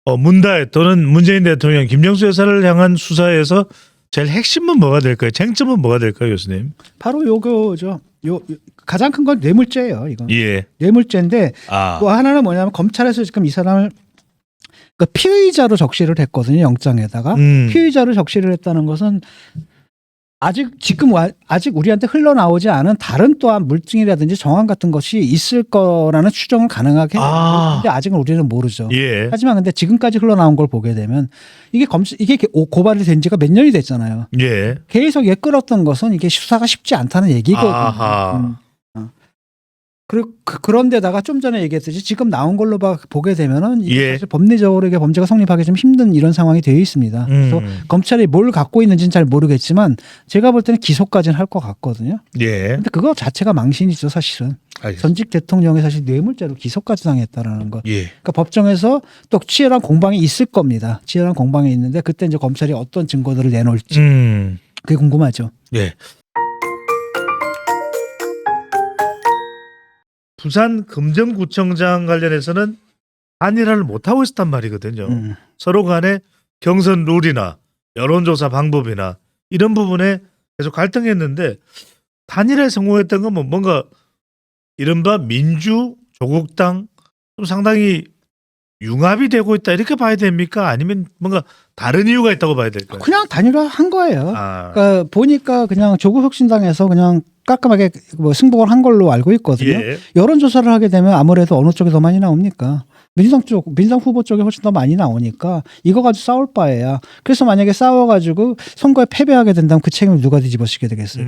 문다혜 또는 문재인 대통령 김정수 여사를 향한 수사에서 제일 핵심은 뭐가 될까요? 쟁점은 뭐가 될까요, 교수님? 바로 요거죠. 요 가장 큰 건 뇌물죄예요. 이건. 예. 뇌물죄인데 또 하나는 뭐냐면 검찰에서 지금 이 사람을 그 피의자로 적시를 했거든요. 영장에다가. 피의자로 적시를 했다는 것은 아직 우리한테 흘러나오지 않은 다른 또한 물증이라든지 정황 같은 것이 있을 거라는 추정을 가능하게 했는데 아직은 우리는 모르죠. 예. 하지만 근데 지금까지 흘러나온 걸 보게 되면 이게 고발이 된 지가 몇 년이 됐잖아요. 예. 계속 끌었던 것은 이게 수사가 쉽지 않다는 얘기거든요. 그리고 그런데다가 좀 전에 얘기했듯이 지금 나온 걸로 보게 되면은 이게 사실 법리적으로 이게 범죄가 성립하기 좀 힘든 이런 상황이 되어 있습니다. 그래서 검찰이 뭘 갖고 있는지는 잘 모르겠지만 제가 볼 때는 기소까지는 할 것 같거든요. 예. 근데 그거 자체가 망신이죠, 사실은. 알겠습니다. 전직 대통령이 사실 뇌물죄로 기소까지 당했다라는 것. 예. 그러니까 법정에서 또 치열한 공방이 있을 겁니다. 치열한 공방이 있는데 그때 이제 검찰이 어떤 증거들을 내놓을지 그게 궁금하죠. 예. 부산 금정구청장 관련해서는 단일화를 못하고 있었단 말이거든요. 서로 간에 경선 룰이나 여론조사 방법이나 이런 부분에 계속 갈등했는데 단일화에 성공했던 건 뭐 뭔가 이른바 민주, 조국당 좀 상당히 융합이 되고 있다 이렇게 봐야 됩니까? 아니면 뭔가 다른 이유가 있다고 봐야 될까요? 그냥 단일화 한 거예요. 그러니까 보니까 그냥 조국혁신당에서 그냥 깔끔하게 뭐 승복을 한 걸로 알고 있거든요. 예. 여론조사를 하게 되면 아무래도 어느 쪽이 더 많이 나옵니까? 민주당 후보 쪽에 훨씬 더 많이 나오니까 이거 가지고 싸울 바에야. 그래서 만약에 싸워가지고 선거에 패배하게 된다면 그 책임을 누가 뒤집어쓰게 되겠어요.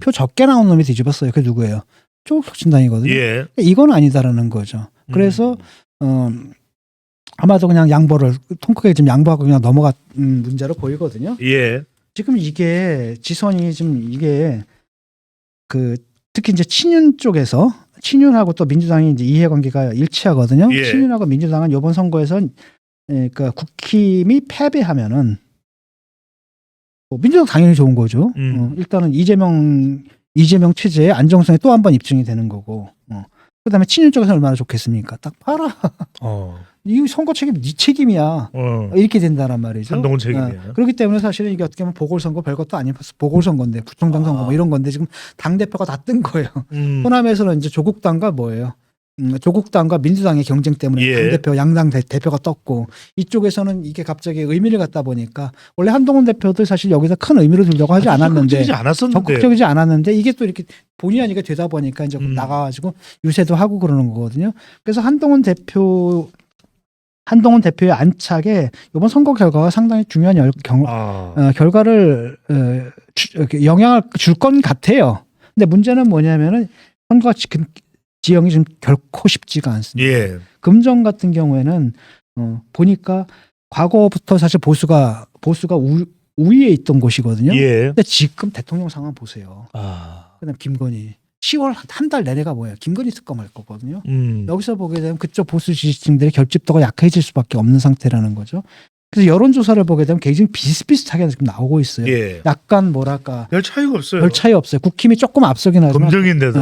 표 적게 나온 놈이 뒤집었어요. 그게 누구예요? 조국혁신당이거든요. 예. 이건 아니다라는 거죠. 그래서 아마도 그냥 양보를 통 크게 지금 양보하고 그냥 넘어간 문제로 보이거든요. 예. 지금 이게 지선이 지금 이게 그 특히 이제 친윤 쪽에서 친윤하고 또 민주당이 이제 이해관계가 일치하거든요. 예. 친윤하고 민주당은 이번 선거에서 그러니까 국힘이 패배하면은 뭐 민주당 당연히 좋은 거죠. 일단은 이재명 체제의 안정성이 또 한 번 입증이 되는 거고. 그다음에 친윤 쪽에서 얼마나 좋겠습니까? 딱 봐라. 이 선거 책임 네 책임이야. 이렇게 된다란 말이죠. 한동훈 책임이야. 그렇기 때문에 사실은 이게 어떻게 보면 보궐선거 별것도 아닌 보궐선거인데 구청장 선거 뭐 이런 건데 지금 당 대표가 다 뜬 거예요. 호남에서는 이제 조국당과 뭐예요? 조국당과 민주당의 경쟁 때문에 예. 당대표 양당 대표가 떴고 이쪽에서는 이게 갑자기 의미를 갖다 보니까 원래 한동훈 대표도 사실 여기서 큰 의미를 두려고 하지 않았는데 적극적이지 않았는데 이게 또 이렇게 본의 아니게 되다 보니까 이제 나가가지고 유세도 하고 그러는 거거든요. 그래서 한동훈 대표의 안착에 이번 선거 결과가 상당히 중요한 결과를 영향을 줄 건 같아요. 근데 문제는 뭐냐면은 선거가 지금 지형이 좀 결코 쉽지가 않습니다. 예. 금정 같은 경우에는 보니까 과거부터 사실 보수가 우위에 있던 곳이거든요. 예. 근데 지금 대통령 상황 보세요. 그다음 김건희 10월 한 달 내내가 뭐예요? 김건희 특검할 거거든요. 여기서 보게 되면 그쪽 보수 지지층들의 결집도가 약해질 수밖에 없는 상태라는 거죠. 그래서 여론조사를 보게 되면 굉장히 비슷비슷하게 지금 나오고 있어요. 예. 약간 뭐랄까 별 차이가 없어요. 별 차이 없어요. 국힘이 조금 앞서긴 하지만 검증인데도.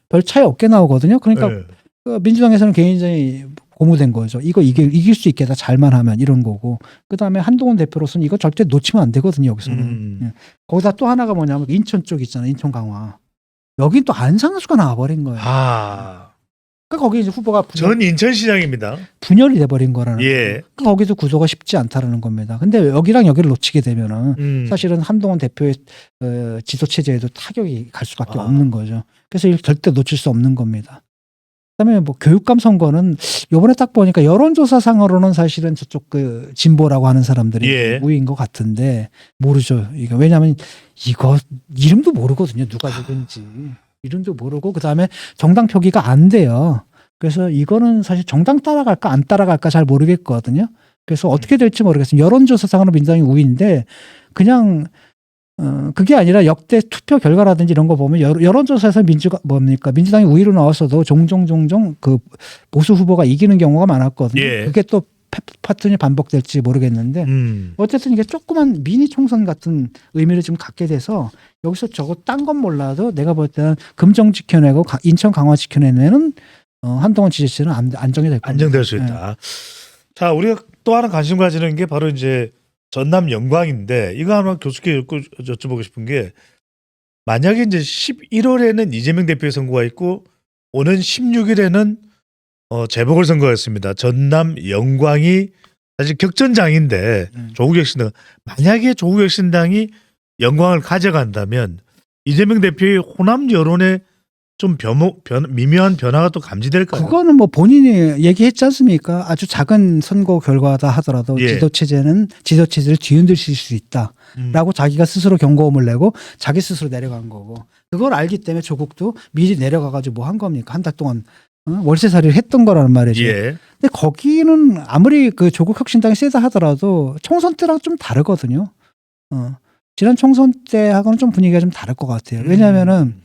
별 차이 없게 나오거든요. 그러니까 네. 민주당에서는 굉장히 고무된 거죠. 이거 이길 수 있겠다. 잘만 하면 이런 거고. 그다음에 한동훈 대표로서는 이거 절대 놓치면 안 되거든요. 여기서는. 예. 거기다 또 하나가 뭐냐면 인천 쪽 있잖아요. 인천 강화. 여긴 또 안상수가 나와버린 거예요. 그러니까 거기 이제 후보가 전 인천시장입니다. 분열이 돼버린 거라는 예. 거예요. 그러니까 거기도 구도가 쉽지 않다라는 겁니다. 근데 여기랑 여기를 놓치게 되면은 사실은 한동훈 대표의 지도 체제에도 타격이 갈 수밖에 없는 거죠. 그래서 이걸 절대 놓칠 수 없는 겁니다. 그다음에 뭐 교육감 선거는 요번에 딱 보니까 여론조사상으로는 사실은 저쪽 그 진보라고 하는 사람들이 예. 우위인 것 같은데 모르죠. 이거 왜냐하면 이거 이름도 모르거든요. 누가 누군지 이름도 모르고 그다음에 정당 표기가 안 돼요. 그래서 이거는 사실 정당 따라갈까 안 따라갈까 잘 모르겠거든요. 그래서 어떻게 될지 모르겠어요. 여론조사상으로 민주당이 우위인데 그냥 그게 아니라 역대 투표 결과라든지 이런 거 보면 여론조사에서 민주당이 우위로 나왔어도 종종 그 보수 후보가 이기는 경우가 많았거든요. 예. 그게 또 패턴이 반복될지 모르겠는데 어쨌든 이게 조그만 미니 총선 같은 의미를 좀 갖게 돼서 여기서 저거 딴 건 몰라도 내가 볼 때는 금정 지켜내고 인천 강화 지켜내면은 한동훈 지지층은 안정이 될 겁니다. 안정될 수 있다. 자, 우리가 또 하나 관심 가지는 게 바로 이제 전남 영광인데 이거 하나 교수께 여쭤보고 싶은 게 만약에 이제 11월에는 이재명 대표의 선거가 있고 오는 16일에는 재보궐선거가 있습니다. 전남 영광이 사실 격전장인데 조국혁신당 만약에 조국혁신당이 영광을 가져간다면 이재명 대표의 호남 여론에 좀 미묘한 변화가 또 감지될까요? 그거는 뭐 본인이 얘기했지 않습니까? 아주 작은 선거 결과다 하더라도 예. 지도체제를 뒤흔들실 수 있다라고 자기가 스스로 경고음을 내고 자기 스스로 내려간 거고 그걸 알기 때문에 조국도 미리 내려가가지고 뭐 한 겁니까? 한 달 동안 월세살이를 했던 거라는 말이죠. 예. 근데 거기는 아무리 그 조국 혁신당이 세다 하더라도 총선 때랑 좀 다르거든요. 지난 총선 때하고는 좀 분위기가 좀 다를 것 같아요. 왜냐하면은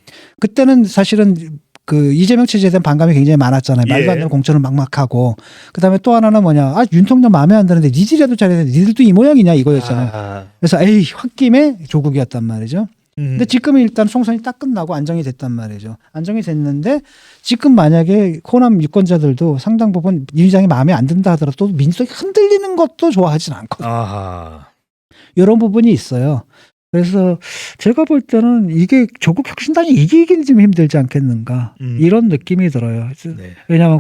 그때는 사실은 그 이재명 체제에 대한 반감이 굉장히 많았잖아요. 말도 안 되는 공천을 막막하고 그다음에 또 하나는 뭐냐 윤통령 마음에 안 드는데 니들이라도 잘해야 돼. 니들도 이 모양이냐 이거였잖아요. 그래서 에이 홧김에 조국이었단 말이죠. 근데 지금은 일단 총선이 딱 끝나고 안정이 됐단 말이죠. 안정이 됐는데 지금 만약에 호남 유권자들도 상당 부분 이 위장이 마음에 안 든다 하더라도 또 민주당이 흔들리는 것도 좋아하진 않거든요. 이런 부분이 있어요. 그래서 제가 볼 때는 이게 조국 혁신당이 이기기는 좀 힘들지 않겠는가 이런 느낌이 들어요. 네. 왜냐하면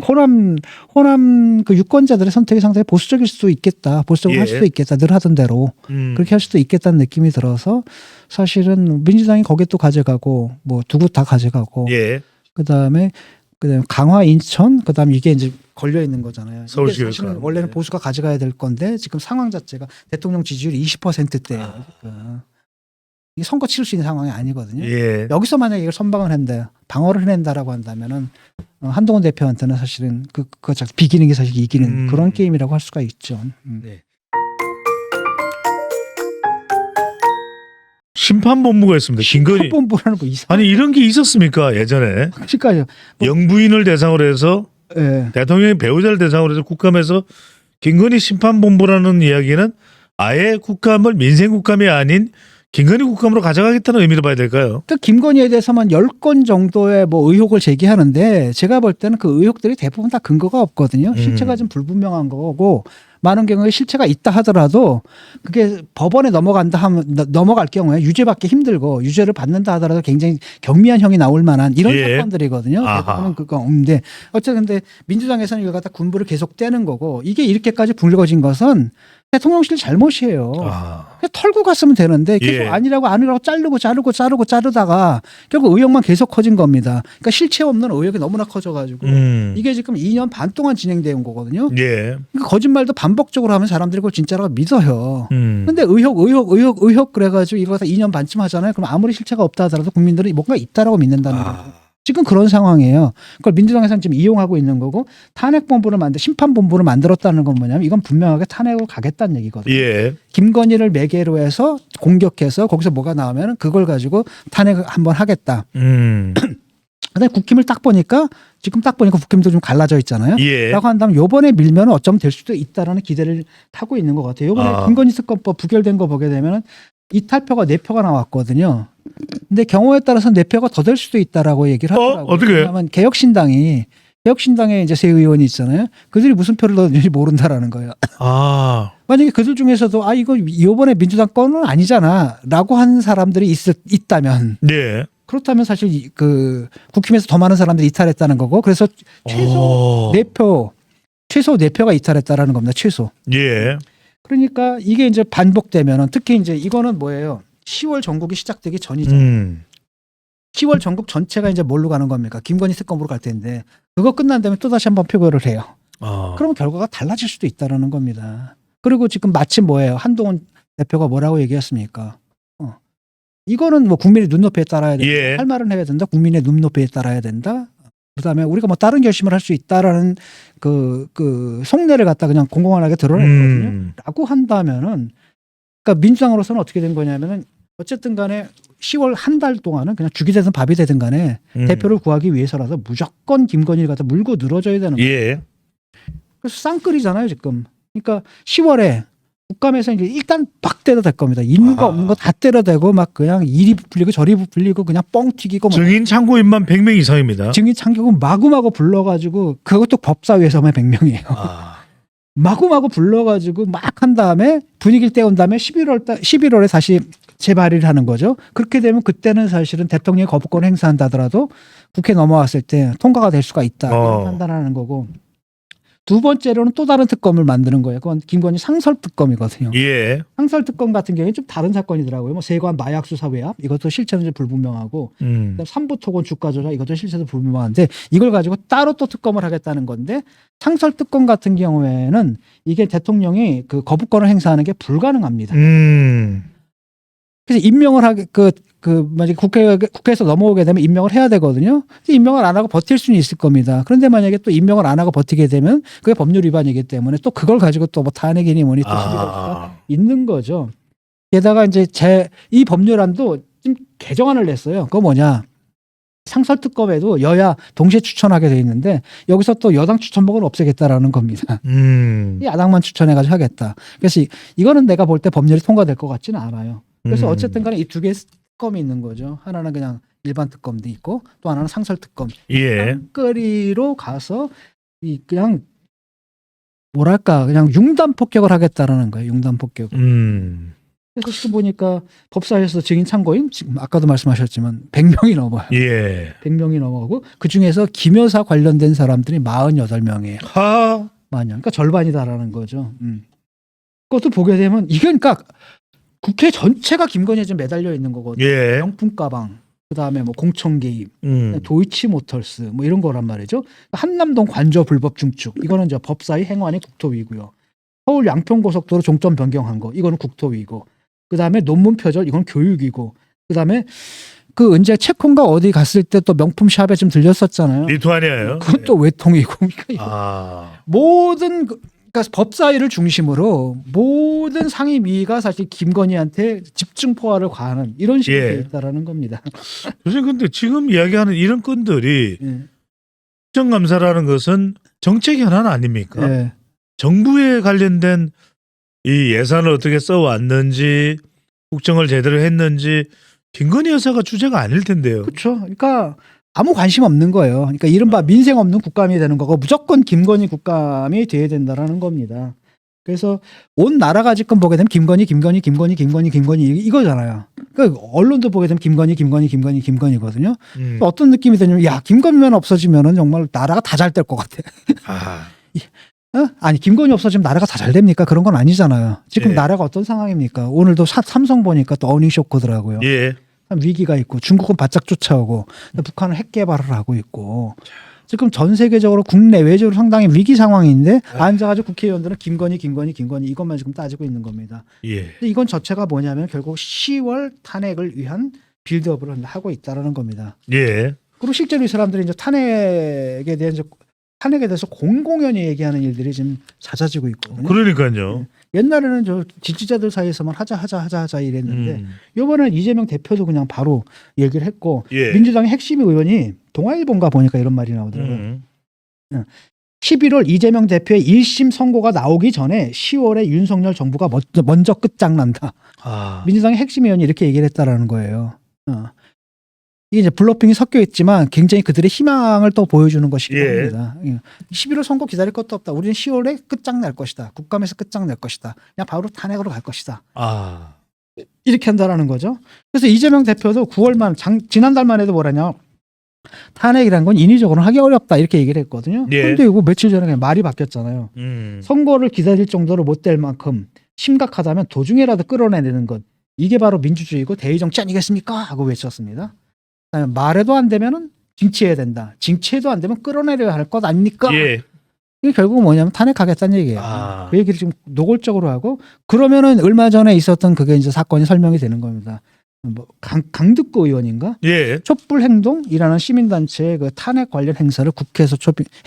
호남 그 유권자들의 선택이 상당히 보수적일 수도 있겠다. 보수적으로 할 수도 있겠다. 늘 하던 대로 그렇게 할 수도 있겠다는 느낌이 들어서 사실은 민주당이 거기에 또 가져가고 뭐 두 곳 다 가져가고 예. 그다음에 강화 인천 그다음에 이게 이제 걸려 있는 거잖아요. 이게 서울시의회 사실은 가. 원래는 네. 보수가 가져가야 될 건데 지금 상황 자체가 대통령 지지율이 20%대예요. 지금. 이 선거 치를 수 있는 상황이 아니거든요. 예. 여기서 만약에 이걸 선방을 한다, 방어를 해낸다라고 한다면은 한동훈 대표한테는 사실은 그거 비기는 게 사실 이기는 그런 게임이라고 할 수가 있죠. 네. 심판본부가 있습니다. 김건희. 헌법본부라는 뭐 이상. 아니 이런 게 있었습니까 예전에? 그러니까요. 뭐, 영부인을 대상으로 해서 예. 대통령의 배우자를 대상으로 해서 국감에서 김건희 심판본부라는 이야기는 아예 국감을 민생국감이 아닌 김건희 국감으로 가져가겠다는 의미로 봐야 될까요? 또 김건희에 대해서만 10건 정도의 뭐 의혹을 제기하는데 제가 볼 때는 그 의혹들이 대부분 다 근거가 없거든요. 실체가 좀 불분명한 거고 많은 경우에 실체가 있다 하더라도 그게 법원에 넘어간다 하면 넘어갈 경우에 유죄받기 힘들고 유죄를 받는다 하더라도 굉장히 경미한 형이 나올 만한 이런 예. 사건들이거든요. 아하. 대부분은 그거 없는데 어쨌든 근데 민주당에서는 이걸 갖다 군부를 계속 떼는 거고 이게 이렇게까지 불거진 것은 대통령실 잘못이에요. 아. 그냥 털고 갔으면 되는데 계속 예. 아니라고 자르다가 결국 의혹만 계속 커진 겁니다. 그러니까 실체 없는 의혹이 너무나 커져가지고 이게 지금 2년 반 동안 진행된 거거든요. 예. 그러니까 거짓말도 반복적으로 하면 사람들이 그걸 진짜라고 믿어요. 음. 근데 의혹 그래가지고 이거 다 2년 반쯤 하잖아요. 그럼 아무리 실체가 없다 하더라도 국민들은 뭔가 있다라고 믿는다는 거죠. 지금 그런 상황이에요. 그걸 민주당에서는 지금 이용하고 있는 거고 심판본부를 만들었다는 건 뭐냐면 이건 분명하게 탄핵으로 가겠다는 얘기거든요. 예. 김건희를 매개로 해서 공격해서 거기서 뭐가 나오면 그걸 가지고 탄핵을 한번 하겠다. 근데 국힘을 딱 보니까 국힘도 좀 갈라져 있잖아요. 예. 라고 한다면 요번에 밀면 어쩌면 될 수도 있다라는 기대를 타고 있는 것 같아요. 요번에 김건희 특검법 부결된 거 보게 되면 이탈표가 4표가 나왔거든요. 근데 경우에 따라서 4표가 더 될 수도 있다라고 얘기를 하더라고요. 어떻게 해요? 왜냐하면 개혁신당에 이제 새 의원이 있잖아요. 그들이 무슨 표를 넣는지 모른다라는 거예요. 아. 만약에 그들 중에서도 이거 이번에 민주당 건은 아니잖아라고 하는 사람들이 있다면 예. 그렇다면 사실 그 국힘에서 더 많은 사람들이 이탈했다는 거고 그래서 최소 4표가 이탈했다라는 겁니다. 최소. 예. 그러니까 이게 이제 반복되면은 특히 이제 이거는 뭐예요? 10월 전국이 시작되기 전이죠. 10월 전국 전체가 이제 뭘로 가는 겁니까? 김건희 특검으로 갈 텐데 그거 끝난 다음에 또 다시 한번 표결을 해요. 그러면 결과가 달라질 수도 있다라는 겁니다. 그리고 지금 마침 뭐예요? 한동훈 대표가 뭐라고 얘기했습니까? 이거는 뭐 국민의 눈높이에 따라야 된다. 예. 할 말은 해야 된다. 국민의 눈높이에 따라야 된다. 그다음에 우리가 뭐 다른 결심을 할 수 있다라는 그 속내를 갖다 그냥 공공연하게 드러냈거든요. 라고 한다면은 그러니까 민주당으로서는 어떻게 된 거냐면은 어쨌든 간에 10월 한 달 동안은 그냥 죽이 되든 밥이 되든 간에 대표를 구하기 위해서라도 무조건 김건희를 갖다 물고 늘어져야 되는 거예요. 예. 그래서 쌍끌이잖아요 지금. 그러니까 10월에 국감에서 이제 일단 막 때려댈 겁니다. 있는 거 없는 거 다 때려대고 막 그냥 이리 부풀리고 저리 부풀리고 그냥 뻥 튀기고 증인 참고인만 100명 이상입니다. 증인 참격은 마구마구 불러가지고 그것도 법사위에서만 100명이에요. 마구마구 불러가지고 막 한 다음에 분위기를 떼운 다음에 11월에 다시 재발의를 하는 거죠. 그렇게 되면 그때는 사실은 대통령이 거부권을 행사한다 하더라도 국회 넘어왔을 때 통과가 될 수가 있다. 이런 판단하는 거고. 두 번째로는 또 다른 특검을 만드는 거예요. 그건 김건희 상설특검이거든요. 예. 상설특검 같은 경우에 좀 다른 사건이더라고요. 뭐 세관 마약 수사 외압 이것도 실체는 좀 불분명하고 그다음 삼부토건 주가 조작 이것도 실체도 불분명한데 이걸 가지고 따로 또 특검을 하겠다는 건데 상설특검 같은 경우에는 이게 대통령이 그 거부권을 행사하는 게 불가능합니다. 그래서 임명을 만약에 국회에서 넘어오게 되면 임명을 해야 되거든요. 임명을 안 하고 버틸 수는 있을 겁니다. 그런데 만약에 또 임명을 안 하고 버티게 되면 그게 법률 위반이기 때문에 또 그걸 가지고 또 뭐 탄핵이니 뭐니 또 시비가 있는 거죠. 게다가 이제 이 법률안도 좀 개정안을 냈어요. 그거 뭐냐. 상설특검에도 여야 동시에 추천하게 돼 있는데 여기서 또 여당 추천목을 없애겠다라는 겁니다. 야당만 추천해가지고 하겠다. 그래서 이거는 내가 볼 때 법률이 통과될 것 같지는 않아요. 그래서 어쨌든 간에 이 두 개의 특검이 있는 거죠. 하나는 그냥 일반 특검도 있고 또 하나는 상설특검. 예. 쌍끌이로 가서 그냥 뭐랄까 그냥 융단 폭격을 하겠다라는 거예요. 융단 폭격. 그래서 지금 보니까 법사위에서 증인 참고인 지금 아까도 말씀하셨지만 100명이 넘어요. 예. 100명이 넘어가고 그중에서 김 여사 관련된 사람들이 48명이에요. 만약. 그러니까 절반이다라는 거죠. 그것도 보게 되면 이게 그러니까 국회 전체가 김건희에 좀 매달려 있는 거거든요. 예. 명품 가방. 그다음에 뭐 공청 개입, 음. 도이치모터스 뭐 이런 거란 말이죠. 한남동 관저 불법 중축 이거는 저 법사위 행안위 국토위고요. 서울 양평고속도로 종점 변경한 거 이거는 국토위고. 그다음에 논문 표절 이건 교육이고. 그다음에 그 언제 체콘가 어디 갔을 때 또 명품 샵에 좀 들렸었잖아요. 리투아니아요. 그건 또 외통이고. 아. 모든 그러니까 법사위를 중심으로 모든 상임위가 사실 김건희한테 집중 포화를 가하는 이런 식으로 예. 되어 있다라는 겁니다. 선생님 근데 지금 이야기하는 이런 건들이 예. 국정감사라는 것은 정책 현안 아닙니까? 예. 정부에 관련된 이 예산을 어떻게 써왔는지 국정을 제대로 했는지 김건희 여사가 주제가 아닐 텐데요. 그렇죠. 그러니까 아무 관심 없는 거예요. 그러니까 이른바 민생 없는 국감이 되는 거고 무조건 김건희 국감이 돼야 된다라는 겁니다. 그래서 온 나라가 지금 보게 되면 김건희 이거잖아요. 그러니까 언론도 보게 되면 김건희거든요. 어떤 느낌이 드냐면 야 김건희만 없어지면은 정말 나라가 다 잘 될 것 같아. 아. 아니 김건희 없어지면 나라가 다 잘 됩니까? 그런 건 아니잖아요. 지금 예. 나라가 어떤 상황입니까? 오늘도 삼성 보니까 또 어닝 쇼크더라고요. 예. 위기가 있고 중국은 바짝 쫓아오고 북한은 핵 개발을 하고 있고 지금 전 세계적으로 국내 외적으로 상당히 위기 상황인데 앉아가지고 국회의원들은 김건희 이것만 지금 따지고 있는 겁니다. 예. 근데 이건 자체가 뭐냐면 결국 10월 탄핵을 위한 빌드업을 하고 있다라는 겁니다. 예. 그리고 실제로 이 사람들이 이제 탄핵에 대해서 공공연히 얘기하는 일들이 지금 잦아지고 있거든요. 그러니까요. 옛날에는 저 지지자들 사이에서만 하자 이랬는데 음. 이번에는 이재명 대표도 그냥 바로 얘기를 했고 예. 민주당의 핵심 의원이 동아일보인가 보니까 이런 말이 나오더라고요. 음. 11월 이재명 대표의 1심 선고가 나오기 전에 10월에 윤석열 정부가 먼저 끝장난다. 아. 민주당의 핵심 의원이 이렇게 얘기를 했다라는 거예요. 이게 이제 블러핑이 섞여 있지만 굉장히 그들의 희망을 또 보여주는 것이기도 예. 합니다. 11월 선거 기다릴 것도 없다. 우리는 10월에 끝장날 것이다. 국감에서 끝장낼 것이다. 그냥 바로 탄핵으로 갈 것이다. 아. 이렇게 한다라는 거죠. 그래서 이재명 대표도 9월만 지난달만 해도 뭐라냐. 탄핵이란 건 인위적으로는 하기 어렵다 이렇게 얘기를 했거든요. 예. 그런데 이거 며칠 전에 그냥 말이 바뀌었잖아요. 선거를 기다릴 정도로 못 될 만큼 심각하다면 도중에라도 끌어내는 것. 이게 바로 민주주의고 대의정치 아니겠습니까? 하고 외쳤습니다. 그다음에 말해도 안 되면은 징치해야 된다. 징치해도 안 되면 끌어내려야 할 것 아닙니까? 예. 이게 결국 뭐냐면 탄핵하겠다는 얘기예요. 아. 그 얘기를 지금 노골적으로 하고 그러면은 얼마 전에 있었던 그게 이제 사건이 설명이 되는 겁니다. 뭐 강득구 의원인가? 예. 촛불 행동이라는 시민단체의 그 탄핵 관련 행사를 국회에서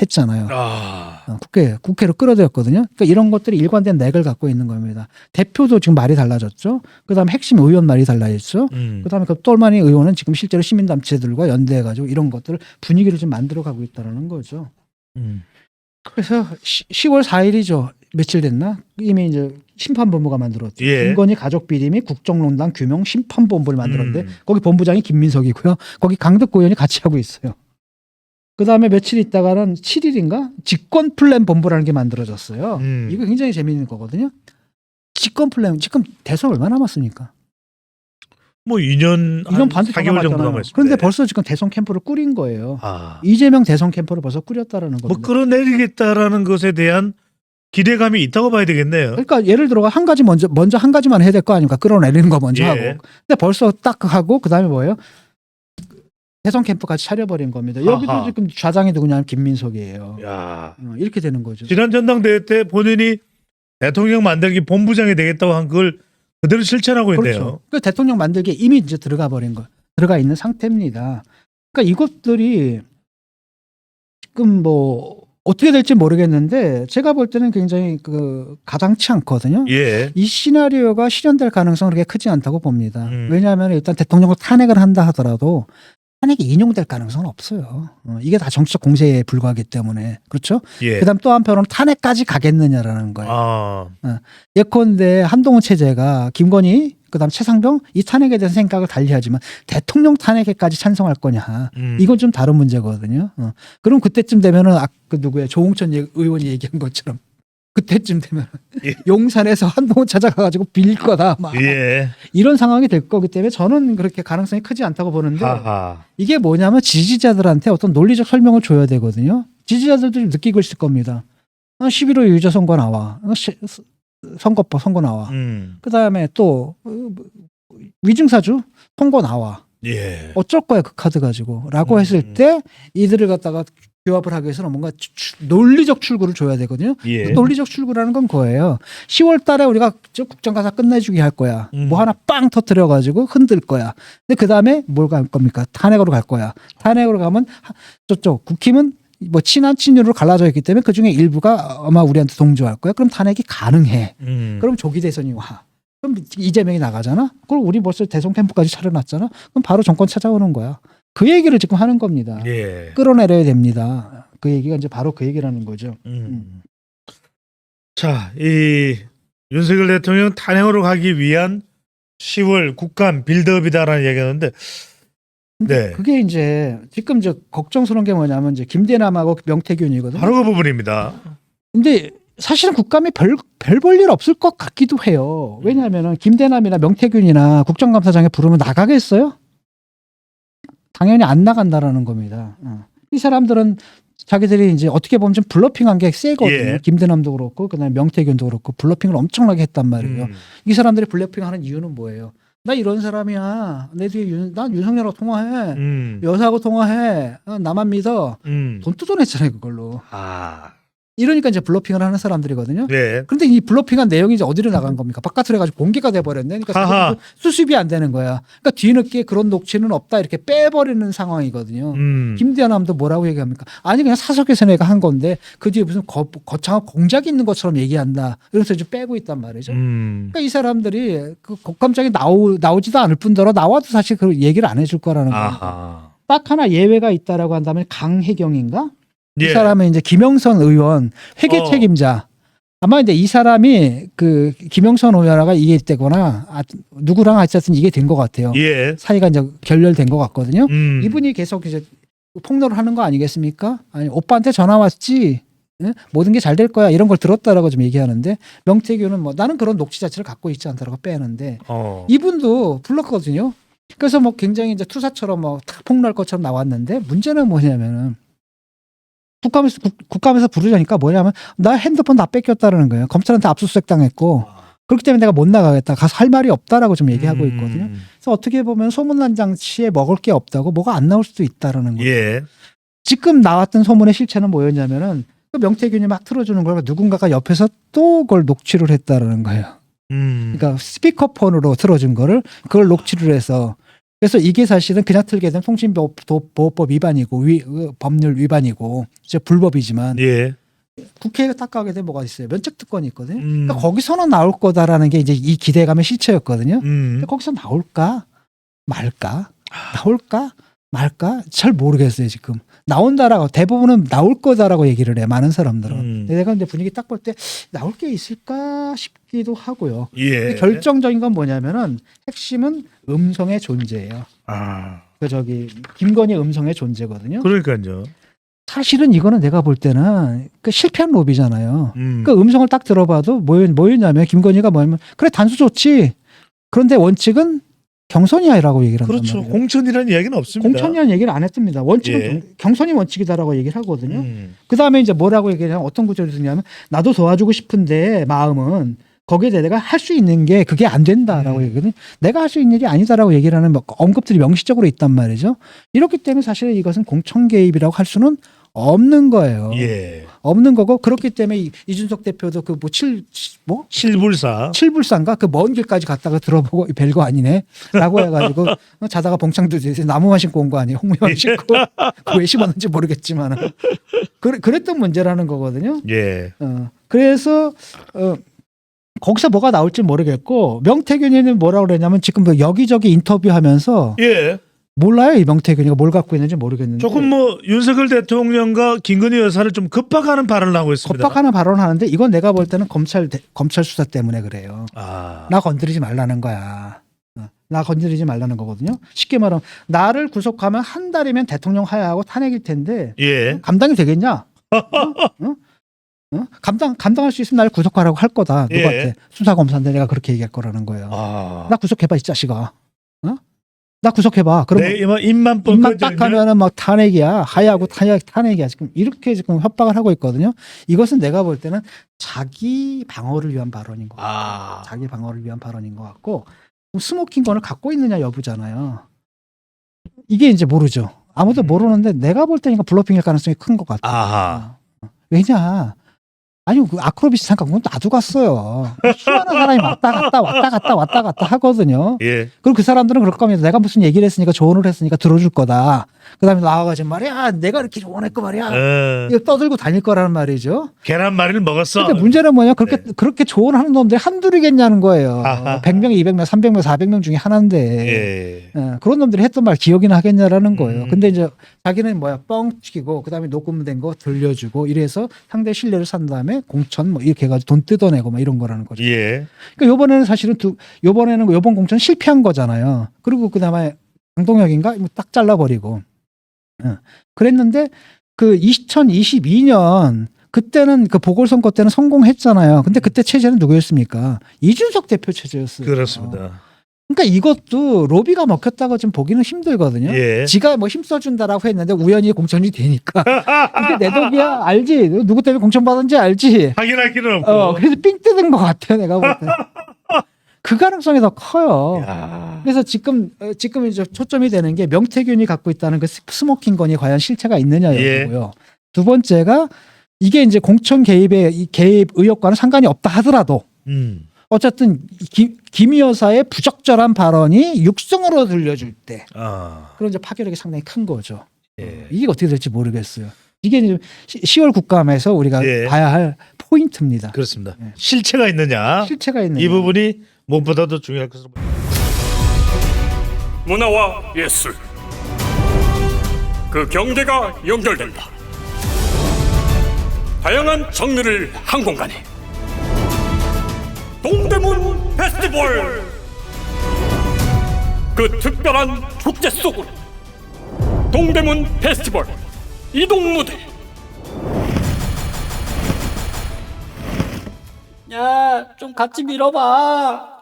했잖아요. 아. 국회로 끌어들였거든요. 그러니까 이런 것들이 일관된 맥을 갖고 있는 겁니다. 대표도 지금 말이 달라졌죠. 그다음에 핵심 의원 말이 달라졌죠. 그다음에 그 똘마니 의원은 지금 실제로 시민단체들과 연대해가지고 이런 것들을 분위기를 좀 만들어가고 있다는 거죠. 그래서 10월 4일이죠. 며칠 됐나? 이미 이제 심판본부가 만들었죠. 예. 김건희 가족비리 및 국정농단 규명 심판본부를 만들었는데 거기 본부장이 김민석이고요. 거기 강덕구 의원이 같이 하고 있어요. 그다음에 며칠 있다가는 7일인가 직권플랜 본부라는 게 만들어졌어요. 이거 굉장히 재미있는 거거든요. 직권플랜 지금 대선 얼마 남았습니까? 뭐 2년 2년 반 4개월 정도 남았습니다. 그런데 벌써 지금 대선 캠프를 꾸린 거예요. 아. 이재명 대선 캠프를 벌써 꾸렸다라는 겁니다. 뭐 끌어내리겠다라는 것에 대한 기대감이 있다고 봐야 되겠네요. 그러니까 예를 들어 한 가지 먼저 한 가지만 해야 될 거 아닙니까? 끌어내리는 거 먼저 예. 하고. 근데 벌써 딱 하고 그다음에 뭐예요? 대선 캠프 같이 차려버린 겁니다. 여기도 아하. 지금 좌장이 누구냐면 김민석이에요. 야. 이렇게 되는 거죠. 지난 전당대회 때 본인이 대통령 만들기 본부장이 되겠다고 한 걸 그대로 실천하고 있네요. 그렇죠. 그 대통령 만들기에 이미 이제 들어가 있는 상태입니다. 그러니까 이것들이 지금 뭐 어떻게 될지 모르겠는데 제가 볼 때는 굉장히 가당치 않거든요. 예. 이 시나리오가 실현될 가능성은 그렇게 크지 않다고 봅니다. 음. 왜냐하면 일단 대통령을 탄핵을 한다 하더라도 탄핵이 인용될 가능성은 없어요. 이게 다 정치적 공세에 불과하기 때문에. 그렇죠? 예. 그다음 또 한편으로는 탄핵까지 가겠느냐라는 거예요. 아. 예컨대 한동훈 체제가 김건희 그다음 최상병 이 탄핵에 대한 생각을 달리하지만 대통령 탄핵에까지 찬성할 거냐 이건 좀 다른 문제거든요. 그럼 그때쯤 되면은 그 누구야 조홍천 의원이 얘기한 것처럼 그때쯤 되면 예. 용산에서 한동훈 찾아가가지고 빌릴 거다 막 예. 이런 상황이 될 거기 때문에 저는 그렇게 가능성이 크지 않다고 보는데 하하. 이게 뭐냐면 지지자들한테 어떤 논리적 설명을 줘야 되거든요. 지지자들도 느끼고 있을 겁니다. 11월 유죄 선거 나와. 선거법 선거 나와. 그다음에 또 위증사주 선거 나와. 예. 어쩔 거야 그 카드 가지고라고 음. 했을 때 이들을 갖다가 규합을 하기 위해서는 뭔가 논리적 출구를 줘야 되거든요. 예. 그 논리적 출구라는 건 그거예요. 10월 달에 우리가 저 국정감사 끝내주기 할 거야. 뭐 하나 빵 터뜨려 가지고 흔들 거야. 근데 그다음에 뭘 갈 겁니까? 탄핵으로 갈 거야. 탄핵으로 가면 저쪽 국힘은 뭐 친한 친유로 갈라져 있기 때문에 그중에 일부가 아마 우리한테 동조할 거야. 그럼 탄핵이 가능해. 그럼 조기 대선이 와. 그럼 이재명이 나가잖아. 그럼 우리 벌써 대선 캠프까지 차려놨잖아. 그럼 바로 정권 찾아오는 거야. 그 얘기를 지금 하는 겁니다. 예. 끌어내려야 됩니다. 그 얘기가 이제 바로 그 얘기라는 거죠. 자, 이 윤석열 대통령 탄핵으로 가기 위한 10월 국감 빌드업이다라는 얘기하는데, 네, 그게 이제 지금 저 걱정스러운 게 뭐냐면 이제 김대남하고 명태균이거든요. 바로 그 부분입니다. 근데 사실은 국감에 별 볼 일 없을 것 같기도 해요. 왜냐하면 김대남이나 명태균이나 국정감사장에 부르면 나가겠어요? 당연히 안 나간다라는 겁니다. 이 사람들은 자기들이 이제 어떻게 보면 좀 블러핑한 게 세거든요. 예. 김대남도 그렇고 그다음에 명태균도 그렇고 블러핑을 엄청나게 했단 말이에요. 이 사람들이 블러핑하는 이유는 뭐예요? 나 이런 사람이야. 내 뒤에 난 윤석열하고 통화해. 여사하고 통화해. 나만 믿어. 돈 뜯어냈잖아요 그걸로. 아, 이러니까 이제 블러핑을 하는 사람들이거든요. 네. 그런데 이 블러핑한 내용이 이제 어디로 나간 겁니까? 바깥으로 해가지고 공개가 돼버렸네. 그러니까 하하. 수습이 안 되는 거야. 그러니까 뒤늦게 그런 녹취는 없다 이렇게 빼버리는 상황이거든요. 김대남도 뭐라고 얘기합니까? 아니 그냥 사석에서 내가 한 건데 그 뒤에 무슨 거창한 공작이 있는 것처럼 얘기한다. 이러면서 이제 빼고 있단 말이죠. 그러니까 이 사람들이 그 국감장에 나오지도 않을 뿐더러 나와도 사실 그 얘기를 안 해줄 거라는 거예요. 아하. 딱 하나 예외가 있다라고 한다면 강혜경인가? 이 예. 사람은 이제 김영선 의원 회계 책임자. 아마 근데 이 사람이 그 김영선 의원과 이해되거나 누구랑 하여튼 이게 된 것 같아요. 예. 사이가 이제 결렬된 것 같거든요. 음. 이분이 계속 이제 폭로를 하는 거 아니겠습니까? 아니 오빠한테 전화 왔지. 예? 모든 게 잘 될 거야 이런 걸 들었다라고 좀 얘기하는데 명태균은 뭐 나는 그런 녹취 자체를 갖고 있지 않다라고 빼는데 이분도 불렀거든요. 그래서 뭐 굉장히 이제 투사처럼 뭐 탁 폭로할 것처럼 나왔는데 문제는 뭐냐면은 국감에서 부르자니까 뭐냐면 나 핸드폰 다 뺏겼다는 거예요. 검찰한테 압수수색 당했고 그렇기 때문에 내가 못 나가겠다. 가서 할 말이 없다라고 좀 얘기하고 있거든요. 그래서 어떻게 보면 소문난 장치에 먹을 게 없다고 뭐가 안 나올 수도 있다라는 거예요. 예. 지금 나왔던 소문의 실체는 뭐였냐면은 그 명태균이 막 틀어주는 걸 누군가가 옆에서 또 그걸 녹취를 했다라는 거예요. 그러니까 스피커폰으로 틀어준 거를 그걸 녹취를 해서 그래서 이게 사실은 그냥 틀게 되면 통신보호법 위반이고 법률 위반이고 이제 불법이지만 예. 국회에 딱 가게 되면 뭐가 있어요. 면책특권이 있거든요. 그러니까 거기서는 나올 거다라는 게 이제 이 기대감의 실체였거든요. 근데 거기서 나올까 말까 나올까 말까 잘 모르겠어요 지금. 나온다라고 대부분은 나올 거다라고 얘기를 해 많은 사람들은. 근데 내가 이제 분위기 딱 볼 때 나올 게 있을까 싶기도 하고요. 예. 결정적인 건 뭐냐면은 핵심은 음성의 존재예요. 아. 그 저기 김건희 음성의 존재거든요. 그러니까요. 사실은 이거는 내가 볼 때는 그 실패한 로비잖아요. 음. 그 음성을 딱 들어봐도 뭐였냐면 김건희가 뭐냐면 그래 단수 좋지. 그런데 원칙은 경선이야라고 얘기를 한단 그렇죠. 말이에요. 공천이라는 이야기는 없습니다. 공천이라는 얘기를 안 했습니다. 원칙은 예. 경선이 원칙이다라고 얘기를 하거든요. 음. 그 다음에 이제 뭐라고 얘기하냐면 어떤 구절이 있냐면 나도 도와주고 싶은데 마음은 거기에 대해 내가 할 수 있는 게 그게 안 된다라고 얘기거든요. 내가 할 수 있는 일이 아니다라고 얘기를 하는 언급들이 명시적으로 있단 말이죠. 이렇기 때문에 사실 이것은 공천 개입이라고 할 수는 없는 거예요. 예. 없는 거고 그렇기 때문에 이준석 대표도 그 실불사. 칠불산가 그 먼 길까지 갔다가 들어보고 별거 아니네라고 해가지고 자다가 봉창도 나무만 신고 온 거 아니에요? 홍무만 신고 왜 심었는지 모르겠지만 그랬던 문제라는 거거든요. 예. 그래서 거기서 뭐가 나올지 모르겠고 명태균이는 뭐라고 그랬냐면 지금 뭐 여기저기 인터뷰하면서 예. 몰라요 이 명태균이가 뭘 갖고 있는지 모르겠는데 조금 뭐 윤석열 대통령과 김건희 여사를 좀 급박하는 발언을 하고 있습니다. 겁박하는 발언을 하는데 이건 내가 볼 때는 검찰 수사 때문에 그래요. 아. 나 건드리지 말라는 거야. 나 건드리지 말라는 거거든요. 쉽게 말하면 나를 구속하면 한 달이면 대통령 하야하고 탄핵일 텐데 예. 감당이 되겠냐? 감당할 수 있으면 나를 구속하라고 할 거다. 누구한테? 예. 수사검사인데 내가 그렇게 얘기할 거라는 거예요. 아. 나 구속해봐 이 자식아. 나 구속해봐. 그럼 네, 입만 딱 하면은 막 탄핵이야. 하야하고 탄핵이야. 지금 이렇게 지금 협박을 하고 있거든요. 이것은 내가 볼 때는 자기 방어를 위한 발언인 것 같아요. 아. 자기 방어를 위한 발언인 것 같고 스모킹건을 갖고 있느냐 여부잖아요. 이게 이제 모르죠. 아무도 모르는데 내가 볼 때니까 블러핑일 가능성이 큰 것 같아. 아하. 왜냐? 아니 그 아크로비스 잠깐 그건 놔두고 갔어요. 수많은 사람이 왔다 갔다 하거든요. 예. 그리고 그 사람들은 그럴 겁니다. 내가 무슨 얘기를 했으니까 조언을 했으니까 들어줄 거다. 그다음에 나와가지고 말이야, 내가 이렇게 조언했고 말이야. 이거 떠들고 다닐 거라는 말이죠. 계란말이를 먹었어. 근데 문제는 뭐냐? 그렇게 조언하는 놈들이 한둘이겠냐는 거예요. 아하. 100명, 200명, 300명, 400명 중에 하나인데. 예. 그런 놈들이 했던 말 기억이나 하겠냐라는 거예요. 음. 근데 이제 자기는 뭐야 뻥치고 그다음에 녹음된 거 들려주고 이래서 상대 신뢰를 산 다음에 공천 뭐 이렇게 해가지고 돈 뜯어내고 막 이런 거라는 거죠. 예. 그러니까 요번에는 사실은 요번 공천 실패한 거잖아요. 그리고 그다음에 강동혁인가 뭐 딱 잘라버리고. 그랬는데 그 2022년 그때는 그 보궐선거 때는 성공했잖아요. 근데 그때 체제는 누구였습니까? 이준석 대표 체제였어요. 그렇습니다. 그러니까 이것도 로비가 먹혔다고 좀 보기는 힘들거든요. 예. 지가 뭐 힘써준다라고 했는데 우연히 공천이 되니까. 이게 내 덕이야 알지. 누구 때문에 공천 받은지 알지. 확인할 길은 없고. 그래서 삥 뜯은 것 같아요. 내가 볼 때. 그 가능성이 더 커요. 야. 그래서 지금 이제 초점이 되는 게 명태균이 갖고 있다는 그 스모킹 건이 과연 실체가 있느냐 예. 여기고요. 두 번째가 이게 이제 공천 개입 의혹과는 상관이 없다 하더라도 어쨌든 김 여사의 부적절한 발언이 육성으로 들려줄 때 아. 그런 이제 파괴력이 상당히 큰 거죠. 예. 이게 어떻게 될지 모르겠어요. 이게 이제 10월 국감에서 우리가 예. 봐야 할 포인트입니다. 그렇습니다. 네. 실체가 있느냐? 실체가 있는 이 부분이 무엇보다도 중요할 것으로 보입니다. 문화와 예술, 그 경계가 연결된다. 다양한 장르를 한 공간에 동대문 페스티벌, 그 특별한 축제 속으로 동대문 페스티벌 이동 무대. 야, 좀 같이 밀어봐.